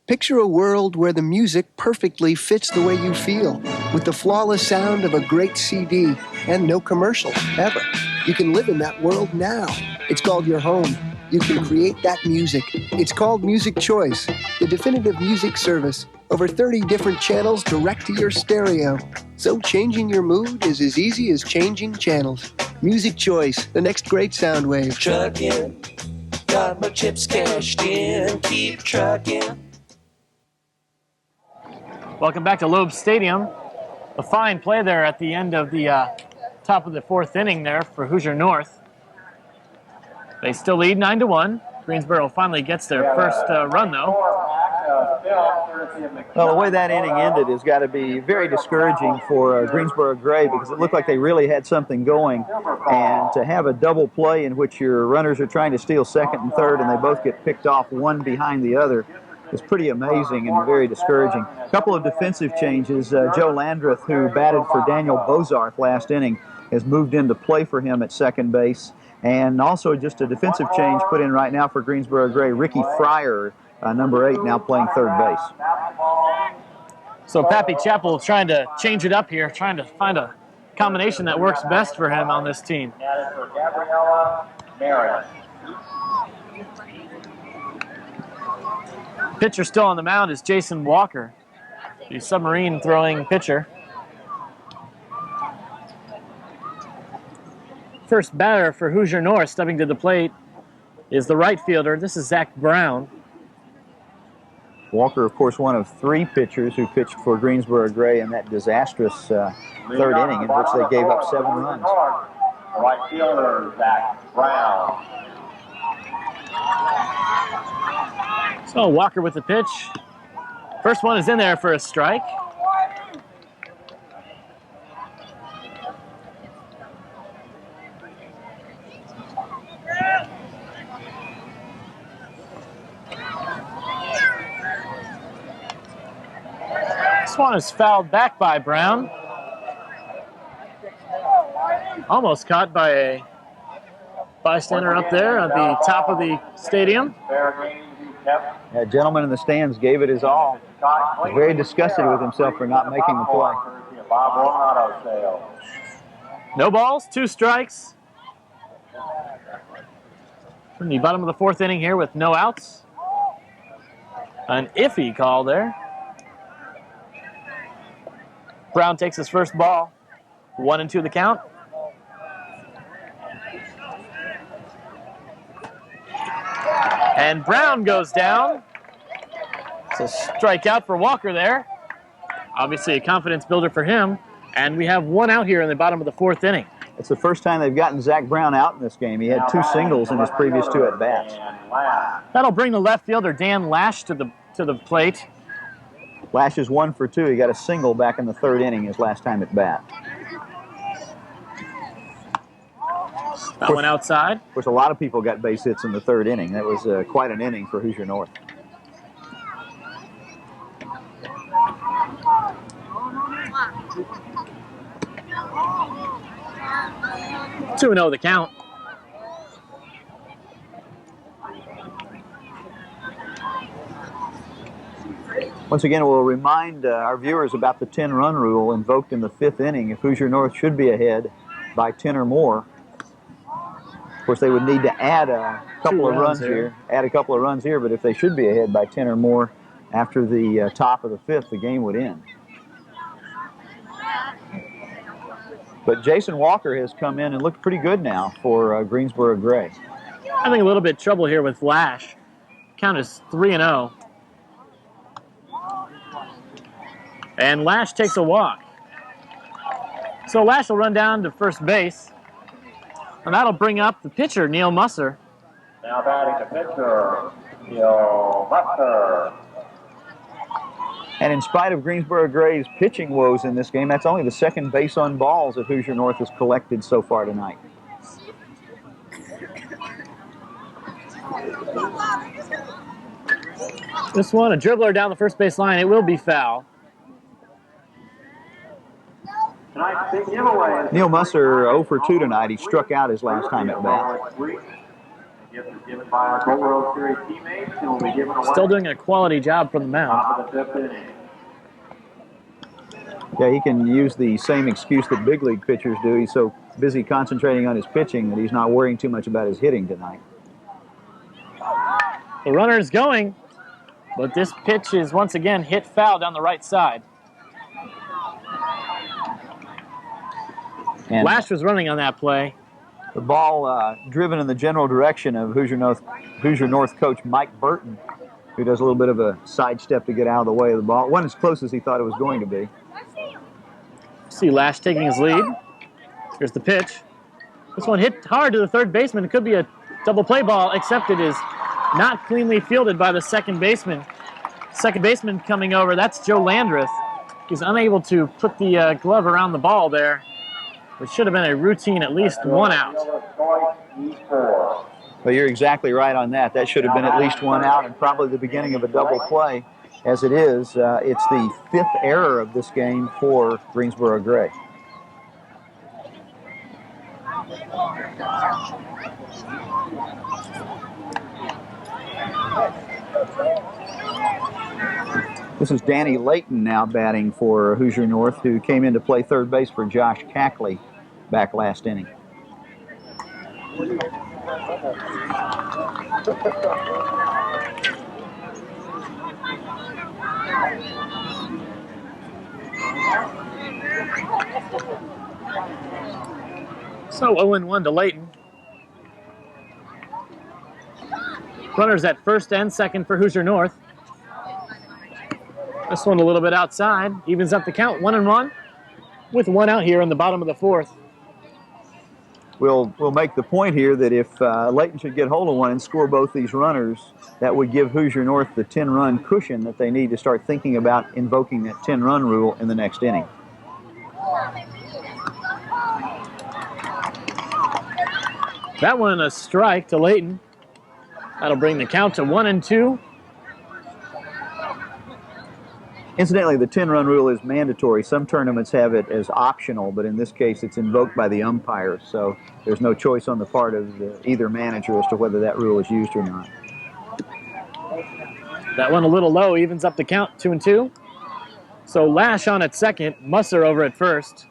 Picture a world where the music perfectly fits the way you feel, with the flawless sound of a great CD and no commercial, ever. You can live in that world now. It's called your home. You can create that music. It's called Music Choice, the definitive music service. Over 30 different channels direct to your stereo. So changing your mood is as easy as changing channels. Music Choice, the next great sound wave. Truckin', got my chips cashed in, keep truckin'. Welcome back to Loeb Stadium. A fine play there at the end of the top of the 4th inning there for Hoosier North. They still lead 9-1. Greensboro finally gets their first run, though. Well, the way that inning ended has got to be very discouraging for Greensboro Gray, because it looked like they really had something going. And to have a double play in which your runners are trying to steal second and third and they both get picked off one behind the other is pretty amazing and very discouraging. A couple of defensive changes. Joe Landreth, who batted for Daniel Bozarth last inning, has moved into play for him at second base. And also just a defensive change put in right now for Greensboro Gray. Ricky Fryer, number 8, now playing third base. So Pappy Chappell trying to change it up here, trying to find a combination that works best for him on this team. Pitcher still on the mound is Jason Walker, the submarine throwing pitcher. First batter for Hoosier North stepping to the plate is the right fielder. This is Zach Brown. Walker, of course, one of 3 pitchers who pitched for Greensboro Gray in that disastrous third inning in which they gave up 7 runs. Right fielder, Zach Brown. So Walker with the pitch. First one is in there for a strike. This one is fouled back by Brown. Almost caught by a bystander up there at the top of the stadium. That gentleman in the stands gave it his all. He's very disgusted with himself for not making the play. Bob Warren Auto Sales. No balls, 2 strikes. From the bottom of the 4th inning here with no outs. An iffy call there. Brown takes his first ball. 1-2 the count. And Brown goes down. It's a strikeout for Walker there. Obviously a confidence builder for him. And we have 1 out here in the bottom of the 4th inning. It's the first time they've gotten Zach Brown out in this game. He had 2 singles in his previous 2 at-bats. That'll bring the left fielder Dan Lash to the plate. Lash is 1 for 2. He got a single back in the 3rd inning his last time at bat. That one outside. Of course, a lot of people got base hits in the 3rd inning. That was quite an inning for Hoosier North. Two and 0 the count. Once again, we'll remind our viewers about the 10-run rule invoked in the 5th inning. If Hoosier North should be ahead by 10 or more, of course, they would need to add a couple of runs here. Add a couple of runs here, but if they should be ahead by 10 or more after the top of the 5th, the game would end. But Jason Walker has come in and looked pretty good now for Greensboro Gray. Having a little bit of trouble here with Lash. Count is 3-0. And Lash takes a walk. So Lash will run down to first base. And that'll bring up the pitcher, Neil Musser. Now batting the pitcher, Neil Musser. And in spite of Greensboro Gray's pitching woes in this game, that's only the 2nd base on balls that Hoosier North has collected so far tonight. This one, a dribbler down the first base line. It will be foul. Neil Musser 0 for 2 tonight. He struck out his last time at bat. Still doing a quality job from the mound. Yeah, he can use the same excuse that big league pitchers do. He's so busy concentrating on his pitching that he's not worrying too much about his hitting tonight. The runner is going, but this pitch is once again hit foul down the right side. And Lash was running on that play. The ball driven in the general direction of Hoosier North coach Mike Burton, who does a little bit of a sidestep to get out of the way of the ball. Went as close as he thought it was going to be. See Lash taking his lead. Here's the pitch. This one hit hard to the 3rd baseman. It could be a double play ball, except it is not cleanly fielded by the 2nd baseman. 2nd baseman coming over, that's Joe Landreth. He's unable to put the glove around the ball there, which should have been a routine at least 1 out. Well, you're exactly right on that. That should have been at least 1 out and probably the beginning of a double play. As it is, it's the 5th error of this game for Greensboro Gray. This is Danny Layton now batting for Hoosier North, who came in to play 3rd base for Josh Cackley back last inning. So 0-1 to Layton. Runners at 1st and 2nd for Hoosier North. This one a little bit outside. Evens up the count, 1-1, with 1 out here in the bottom of the 4th. We'll make the point here that if Layton should get hold of one and score both these runners, that would give Hoosier North the 10-run cushion that they need to start thinking about invoking that 10-run rule in the next inning. That one a strike to Layton. That'll bring the count to 1-2. Incidentally, the 10-run rule is mandatory. Some tournaments have it as optional, but in this case it's invoked by the umpires, so there's no choice on the part of either manager as to whether that rule is used or not. That one a little low, evens up the count, 2-2. So Lash on at second, Musser over at first.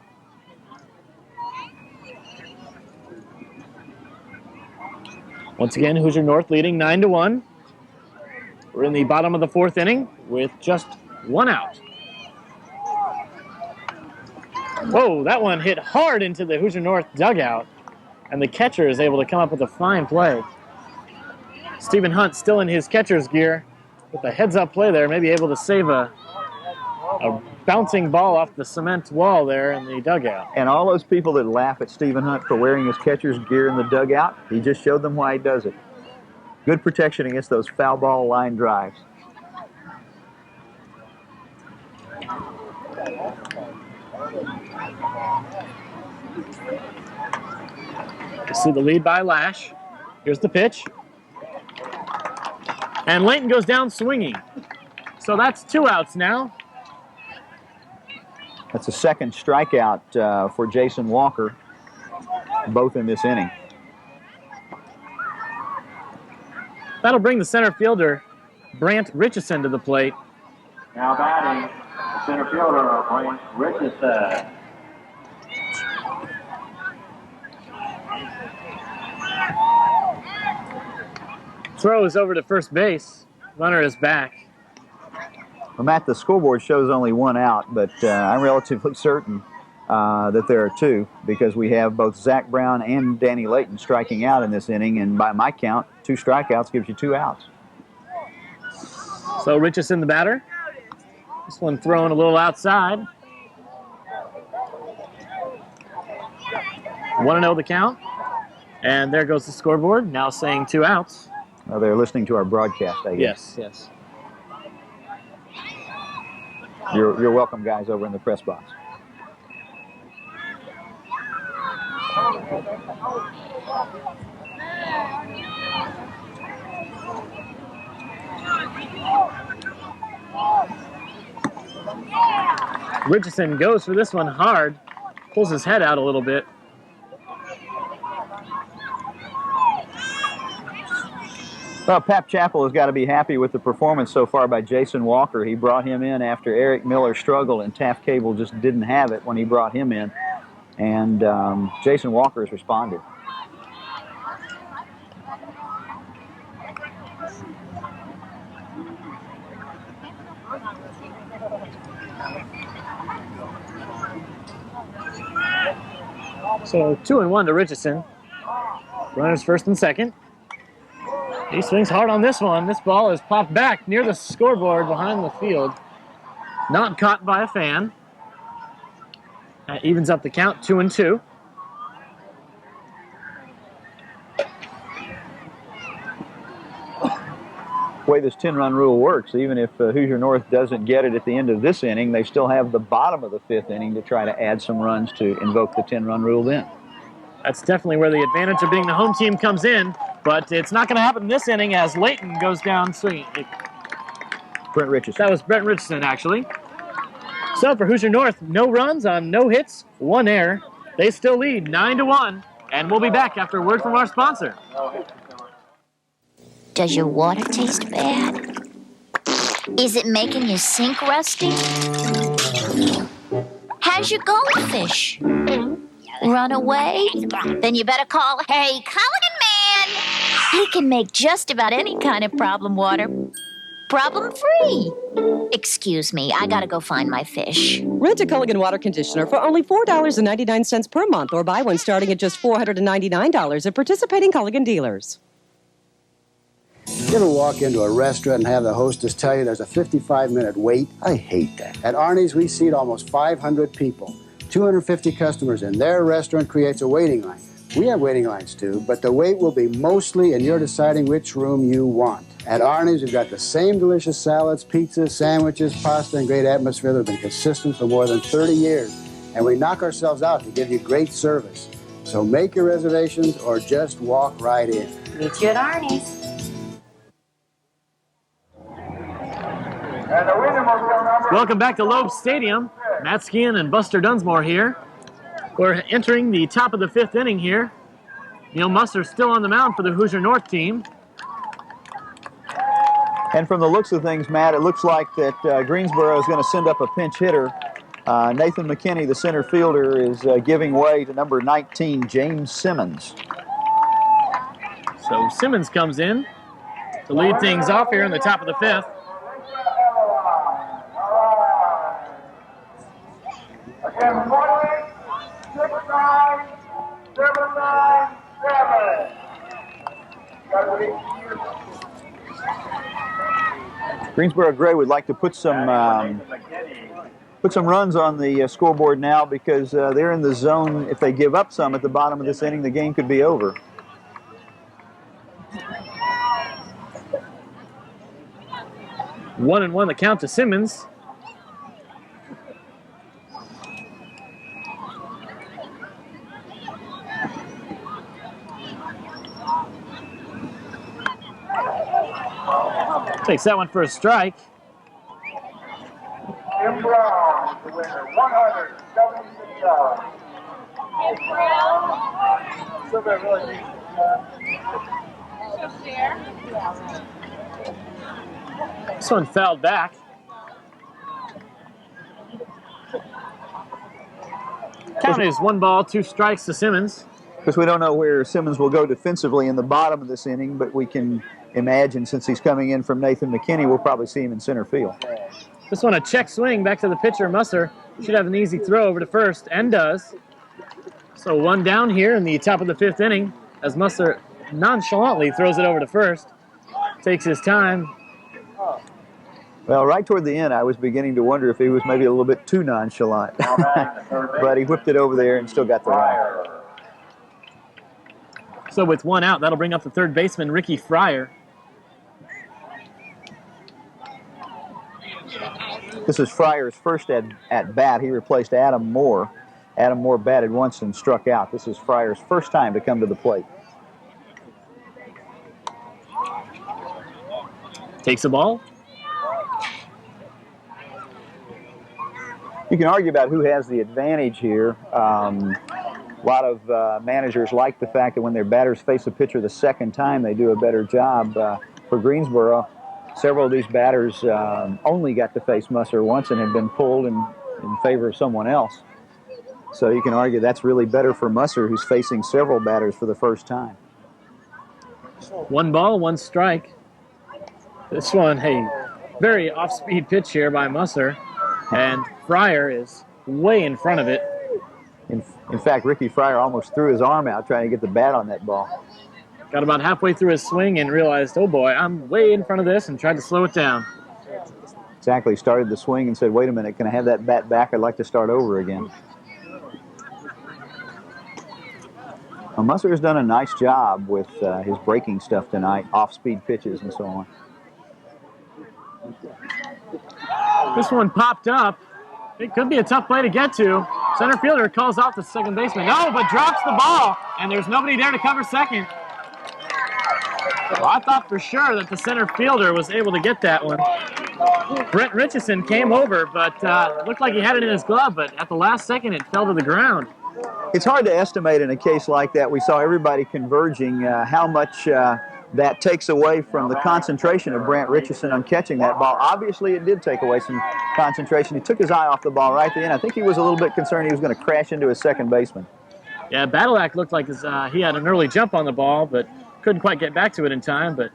Once again, Hoosier North leading 9-1. We're in the bottom of the fourth inning with just one out. Whoa, that one hit hard into the Hoosier North dugout, and the catcher is able to come up with a fine play. Stephen Hunt still in his catcher's gear with a heads-up play there, maybe able to save a bouncing ball off the cement wall there in the dugout. And all those people that laugh at Stephen Hunt for wearing his catcher's gear in the dugout, he just showed them why he does it. Good protection against those foul ball line drives. You see the lead by Lash. Here's the pitch. And Layton goes down swinging. So that's 2 outs now. That's a second strikeout for Jason Walker, both in this inning. That'll bring the center fielder, Brant Richardson, to the plate. Now batting, the center fielder, Brant Richardson. Throw is over to first base. Runner is back. Well, Matt, the scoreboard shows only 1 out, but I'm relatively certain that there are 2 because we have both Zach Brown and Danny Layton striking out in this inning, and by my count, 2 strikeouts gives you 2 outs. So Richardson the batter. This one thrown a little outside. 1-0 the count. And there goes the scoreboard, now saying 2 outs. Oh, they're listening to our broadcast, I guess. Yes. You're welcome, guys, over in the press box. Richardson goes for this one hard, pulls his head out a little bit. Well, Pap Chappell has got to be happy with the performance so far by Jason Walker. He brought him in after Eric Miller struggled, and Taft Cable just didn't have it when he brought him in. And Jason Walker has responded. So 2-1 to Richardson. Runners first and second. He swings hard on this one. This ball is popped back near the scoreboard behind the field. Not caught by a fan. That evens up the count, 2-2. The way this 10-run rule works, even if Hoosier North doesn't get it at the end of this inning, they still have the bottom of the 5th inning to try to add some runs to invoke the 10-run rule then. That's definitely where the advantage of being the home team comes in, but it's not going to happen this inning as Layton goes down swinging. Brent Richardson. That was Brent Richardson, actually. So for Hoosier North, no runs on no hits, 1 error. They still lead 9-1, and we'll be back after a word from our sponsor. Does your water taste bad? Is it making your sink rusty? How's your goldfish? Run away? Then you better call, hey, Culligan Man! He can make just about any kind of problem water problem-free. Excuse me, I gotta go find my fish. Rent a Culligan water conditioner for only $4.99 per month, or buy one starting at just $499 at participating Culligan dealers. You ever walk into a restaurant and have the hostess tell you there's a 55-minute wait? I hate that. At Arnie's, we seat almost 500 people. 250 customers in their restaurant creates a waiting line. We have waiting lines too, but the wait will be mostly in your deciding which room you want. At Arnie's, we've got the same delicious salads, pizzas, sandwiches, pasta, and great atmosphere that have been consistent for more than 30 years. And we knock ourselves out to give you great service. So make your reservations or just walk right in. Meet you at Arnie's. Welcome back to Loeb Stadium. Matt Skian and Buster Dunsmore here. We're entering the top of the 5th inning here. Neil Musser still on the mound for the Hoosier North team. And from the looks of things, Matt, it looks like that Greensboro is going to send up a pinch hitter. Nathan McKinney, the center fielder, is giving way to number 19, James Simmons. So Simmons comes in to lead things off here in the top of the fifth. Again, 6-9-7-9-7. Greensboro Gray would like to put some runs on the scoreboard now because they're in the zone. If they give up some at the bottom of this inning, the game could be over. One and one the count to Simmons. Takes that one for a strike. Jim Brown is the winner, $176. This one fouled back. Count is 1 ball, 2 strikes to Simmons. Because we don't know where Simmons will go defensively in the bottom of this inning, but we can imagine since he's coming in from Nathan McKinney, we'll probably see him in center field. This one a check swing back to the pitcher, Musser. Should have an easy throw over to first, and does. So one down here in the top of the 5th inning as Musser nonchalantly throws it over to first. Takes his time. Well, right toward the end, I was beginning to wonder if he was maybe a little bit too nonchalant. But he whipped it over there and still got the run. So with 1 out, that'll bring up the third baseman, Ricky Fryer. This is Fryer's first at bat. He replaced Adam Moore. Adam Moore batted once and struck out. This is Fryer's first time to come to the plate. Takes the ball. You can argue about who has the advantage here. A lot of managers like the fact that when their batters face a pitcher the second time, they do a better job. For Greensboro, several of these batters only got to face Musser once and have been pulled in favor of someone else. So you can argue that's really better for Musser, who's facing several batters for the first time. 1 ball, 1 strike. This one, hey, very off-speed pitch here by Musser, and Fryer is way in front of it. In fact, Ricky Fryer almost threw his arm out trying to get the bat on that ball. Got about halfway through his swing and realized, oh boy, I'm way in front of this, and tried to slow it down. Exactly, started the swing and said, wait a minute, can I have that bat back? I'd like to start over again. Well, Musser has done a nice job with his breaking stuff tonight, off-speed pitches and so on. This one popped up. It could be a tough play to get to. Center fielder calls off the second baseman. No, but drops the ball, and there's nobody there to cover second. Well, I thought for sure that the center fielder was able to get that one. Brent Richardson came over, but looked like he had it in his glove, but at the last second it fell to the ground. It's hard to estimate in a case like that. We saw everybody converging how much that takes away from the concentration of Brent Richardson on catching that ball. Obviously, it did take away some concentration. He took his eye off the ball right at the end. I think he was a little bit concerned he was going to crash into his second baseman. Yeah, Badylak looked like he had an early jump on the ball, but couldn't quite get back to it in time. But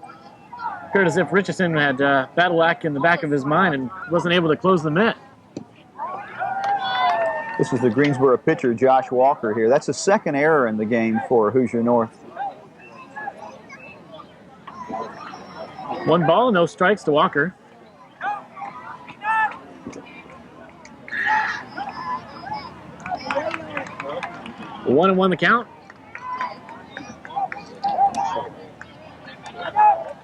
appeared as if Richardson had Badylak in the back of his mind and wasn't able to close the mitt. This is the Greensboro pitcher, Josh Walker here. That's the second error in the game for Hoosier North. 1 ball, no strikes to Walker. One and 1 the count.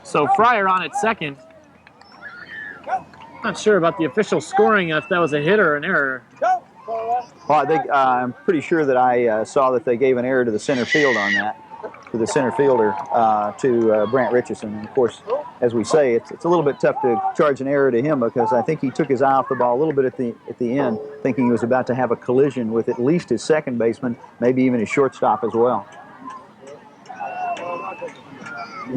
So Fryer on at second. Not sure about the official scoring if that was a hit or an error. Well, I think I'm pretty sure that I saw that they gave an error to the center field on that, to the center fielder, to Brent Richardson. And of course, as we say, it's a little bit tough to charge an error to him because I think he took his eye off the ball a little bit at the end, thinking he was about to have a collision with at least his second baseman, maybe even his shortstop as well.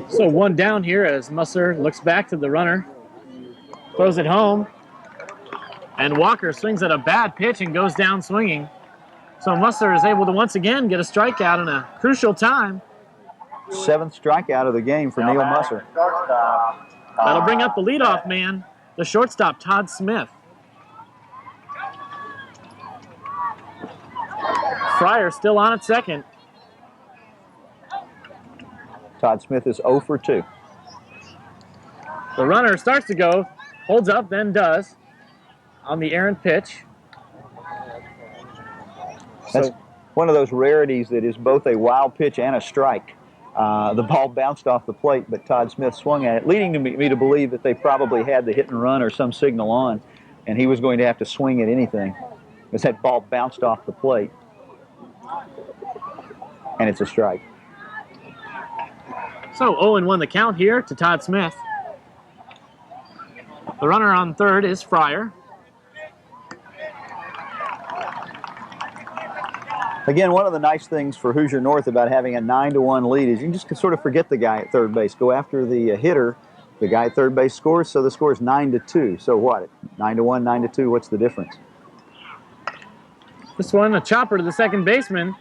So one down here as Musser looks back to the runner, throws it home, and Walker swings at a bad pitch and goes down swinging. So Musser is able to once again get a strikeout in a crucial time. 7th strikeout of the game for Neil Musser. That'll bring up the leadoff man, the shortstop, Todd Smith. Fryer still on at second. Todd Smith is 0 for 2. The runner starts to go, holds up, then does on the errant pitch. That's one of those rarities that is both a wild pitch and a strike. The ball bounced off the plate, but Todd Smith swung at it, leading me to believe that they probably had the hit and run or some signal on, and he was going to have to swing at anything because that ball bounced off the plate. And it's a strike. So 0-1 the count here to Todd Smith. The runner on third is Fryer. Again, one of the nice things for Hoosier North about having a 9-1 lead is you can just sort of forget the guy at third base. Go after the hitter. The guy at third base scores, so the score is 9-2. So what? 9-1, 9-2, what's the difference? This one, a chopper to the second baseman.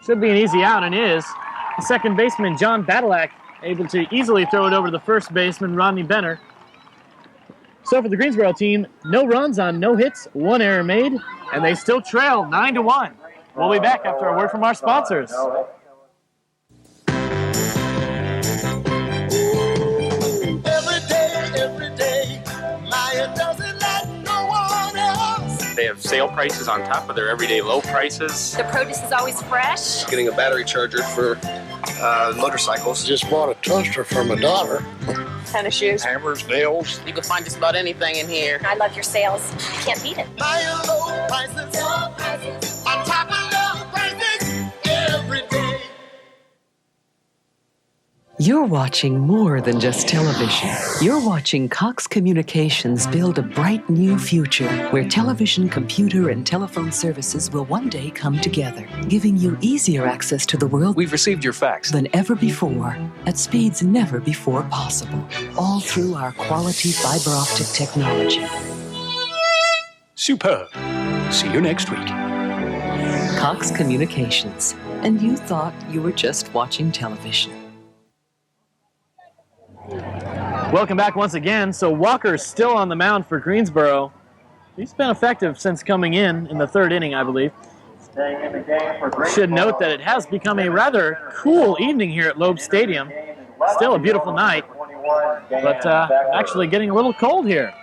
Should be an easy out, and is. The second baseman, John Badalak, able to easily throw it over to the first baseman, Rodney Benner. So for the Greensboro team, no runs on no hits, 1 error made, and they still trail 9-1. We'll be back after a word from our sponsors. Every day, Maya does it like no one else. They have sale prices on top of their everyday low prices. The produce is always fresh. Getting a battery charger for motorcycles. Just bought a toaster for my daughter. Tennis shoes. Hammers, nails. You can find just about anything in here. I love your sales. Can't beat it. Maya low prices. On top of low prices. Every day. You're watching more than just television. You're watching Cox Communications build a bright new future where television, computer, and telephone services will one day come together, giving you easier access to the world. We've received your fax. Than ever before, at speeds never before possible, all through our quality fiber optic technology. Superb. See you next week. Cox Communications. And you thought you were just watching television. Welcome back once again. So Walker's still on the mound for Greensboro. He's been effective since coming in the third inning, I believe. Should note that it has become a rather cool evening here at Loeb Stadium. Still a beautiful night, but actually getting a little cold here.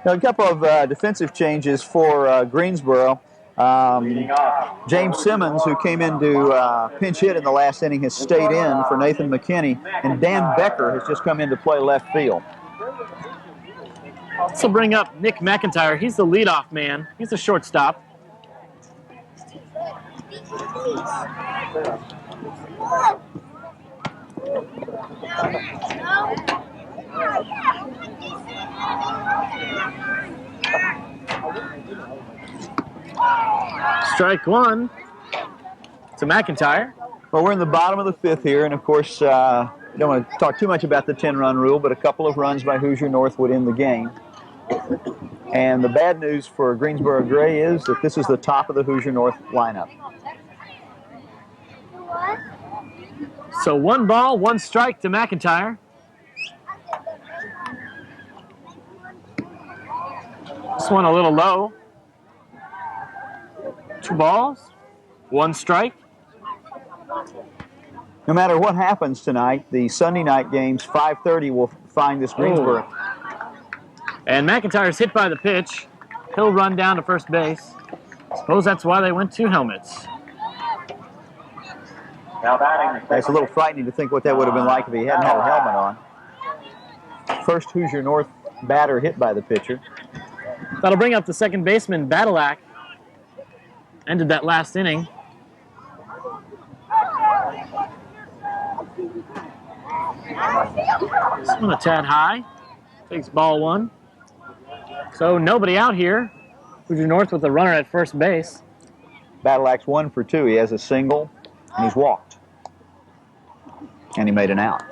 Now, a couple of defensive changes for Greensboro. James Simmons, who came in to pinch hit in the last inning, has stayed in for Nathan McKinney, and Dan Becker has just come in to play left field. This will bring up Nick McIntyre. He's the leadoff man. He's a shortstop. Strike one to McIntyre. Well, we're in the bottom of the fifth here, and of course, don't want to talk too much about the 10-run rule, but a couple of runs by Hoosier North would end the game. And the bad news for Greensboro Gray is that this is the top of the Hoosier North lineup. So 1 ball, 1 strike to McIntyre. This one a little low. 2 balls, 1 strike. No matter what happens tonight, the Sunday night games, 5:30, will find this Greensboro. And McIntyre's hit by the pitch. He'll run down to first base. Suppose that's why they went 2 helmets. It's a little frightening to think what that would have been like if he hadn't had a helmet on. First Hoosier North batter hit by the pitcher. That'll bring up the second baseman, Badalak. Ended that last inning. This one a tad high. Takes ball 1. So nobody out here. Hoosier North with a runner at first base. Badalak's 1 for 2. He has a single, and he's walked. And he made an out.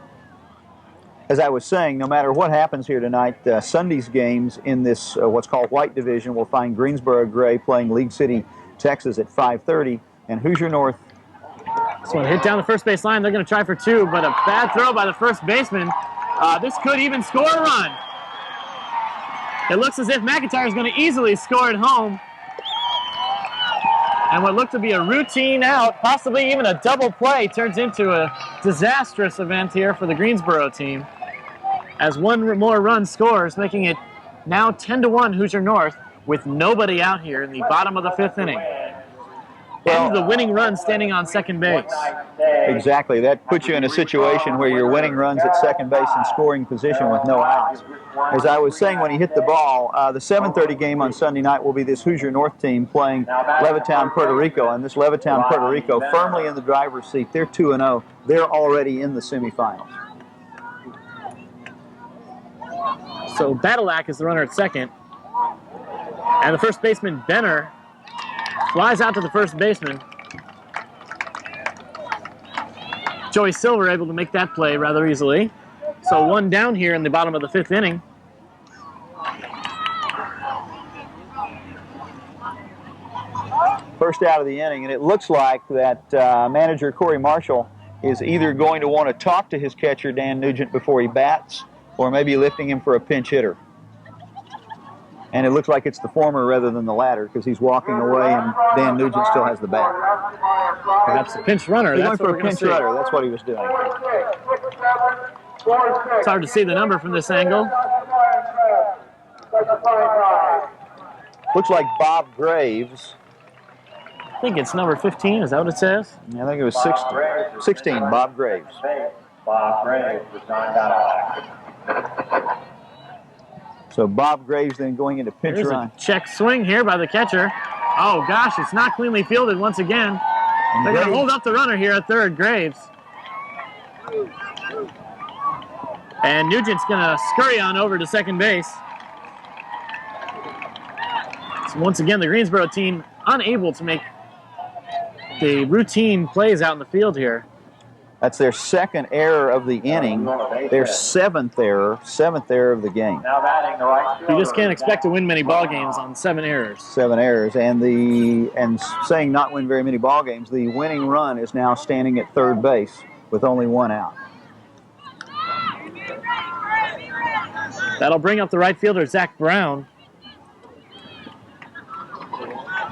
As I was saying, no matter what happens here tonight, Sunday's games in this what's called White Division will find Greensboro Gray playing League City, Texas at 5:30, and Hoosier North. So hit down the first base line. They're going to try for two, but a bad throw by the first baseman. This could even score a run. It looks as if McIntyre is going to easily score at home. And what looked to be a routine out, possibly even a double play, turns into a disastrous event here for the Greensboro team. As one more run scores, making it now 10-1 Hoosier North with nobody out here in the bottom of the fifth inning. Well, and the winning run standing on second base. Exactly. That puts you in a situation where your winning runs at second base in scoring position with no outs. As I was saying when he hit the ball, the 7:30 game on Sunday night will be this Hoosier North team playing Levittown, Puerto Rico. And this Levittown, Puerto Rico, firmly in the driver's seat. They're 2-0. They're already in the semifinals. So Badalak is the runner at second. And the first baseman, Benner, flies out to the first baseman. Joey Silver able to make that play rather easily. So one down here in the bottom of the fifth inning. First out of the inning, and it looks like that manager Corey Marshall is either going to want to talk to his catcher, Dan Nugent, before he bats, or maybe lifting him for a pinch hitter. And it looks like it's the former rather than the latter, because he's walking away and Dan Nugent still has the bat. Perhaps a pinch runner. He's going for a pinch runner. That's what he was doing. It's hard to see the number from this angle. Looks like Bob Graves. I think it's number 15. Is that what it says? I think it was 16. Bob Graves. Bob Graves was not out. So Bob Graves then going into pinch There's run. A check swing here by the catcher. Oh gosh, it's not cleanly fielded once again. They're going to hold up the runner here at third, Graves. And Nugent's going to scurry on over to second base. So once again, the Greensboro team unable to make the routine plays out in the field here. That's their second error of the inning. Their seventh error of the game. You just can't expect to win many ball games on 7 errors. 7 errors, and saying not win very many ball games, the winning run is now standing at third base with only 1 out. That'll bring up the right fielder, Zach Brown.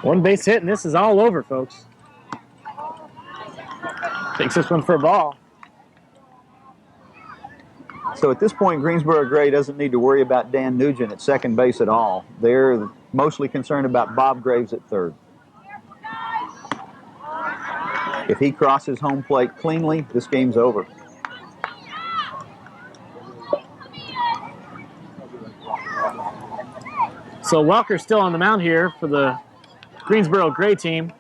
1 base hit, and this is all over, folks. Takes this one for a ball. So at this point, Greensboro Gray doesn't need to worry about Dan Nugent at second base at all. They're mostly concerned about Bob Graves at third. If he crosses home plate cleanly, this game's over. So Welker's still on the mound here for the Greensboro Gray team.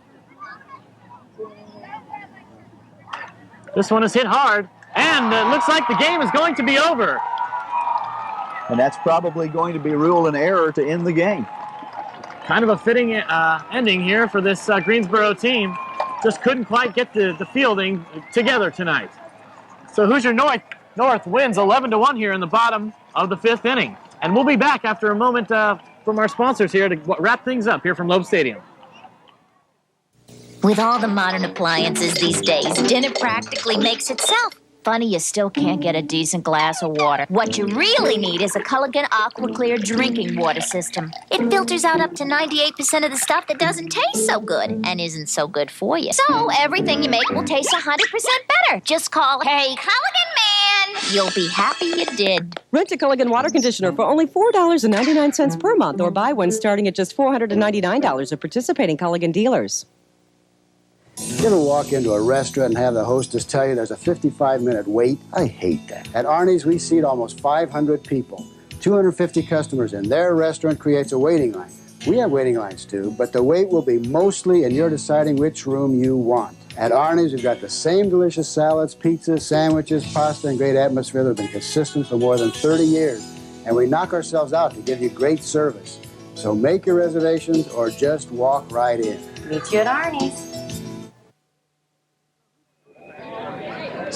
This one is hit hard, and it looks like the game is going to be over. And that's probably going to be ruled an error to end the game. Kind of a fitting ending here for this Greensboro team. Just couldn't quite get the fielding together tonight. So Hoosier North wins 11-1 here in the bottom of the fifth inning. And we'll be back after a moment from our sponsors here to wrap things up here from Loeb Stadium. With all the modern appliances these days, dinner practically makes itself. Funny you still can't get a decent glass of water. What you really need is a Culligan Aqua Clear drinking water system. It filters out up to 98% of the stuff that doesn't taste so good and isn't so good for you. So everything you make will taste 100% better. Just call, "Hey, Culligan Man." You'll be happy you did. Rent a Culligan water conditioner for only $4.99 per month, or buy one starting at just $499 at participating Culligan dealers. You ever walk into a restaurant and have the hostess tell you there's a 55-minute wait? I hate that. At Arnie's, we seat almost 500 people. 250 customers in their restaurant creates a waiting line. We have waiting lines too, but the wait will be mostly in your deciding which room you want. At Arnie's, we've got the same delicious salads, pizzas, sandwiches, pasta, and great atmosphere that have been consistent for more than 30 years. And we knock ourselves out to give you great service. So make your reservations or just walk right in. Meet you at Arnie's.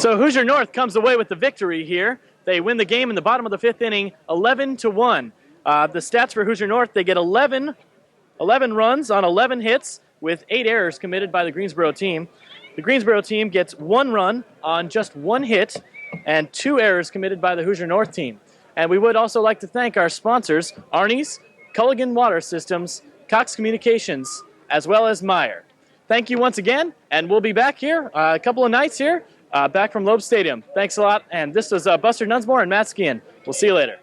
So Hoosier North comes away with the victory here. They win the game in the bottom of the 5th inning, 11-1. The stats for Hoosier North, they get 11 runs on 11 hits with 8 errors committed by the Greensboro team. The Greensboro team gets 1 run on just 1 hit and 2 errors committed by the Hoosier North team. And we would also like to thank our sponsors, Arnie's, Culligan Water Systems, Cox Communications, as well as Meyer. Thank you once again, and we'll be back here a couple of nights here, back from Loeb Stadium. Thanks a lot, and this was Buster Nunsmore and Matt Skian. We'll see you later.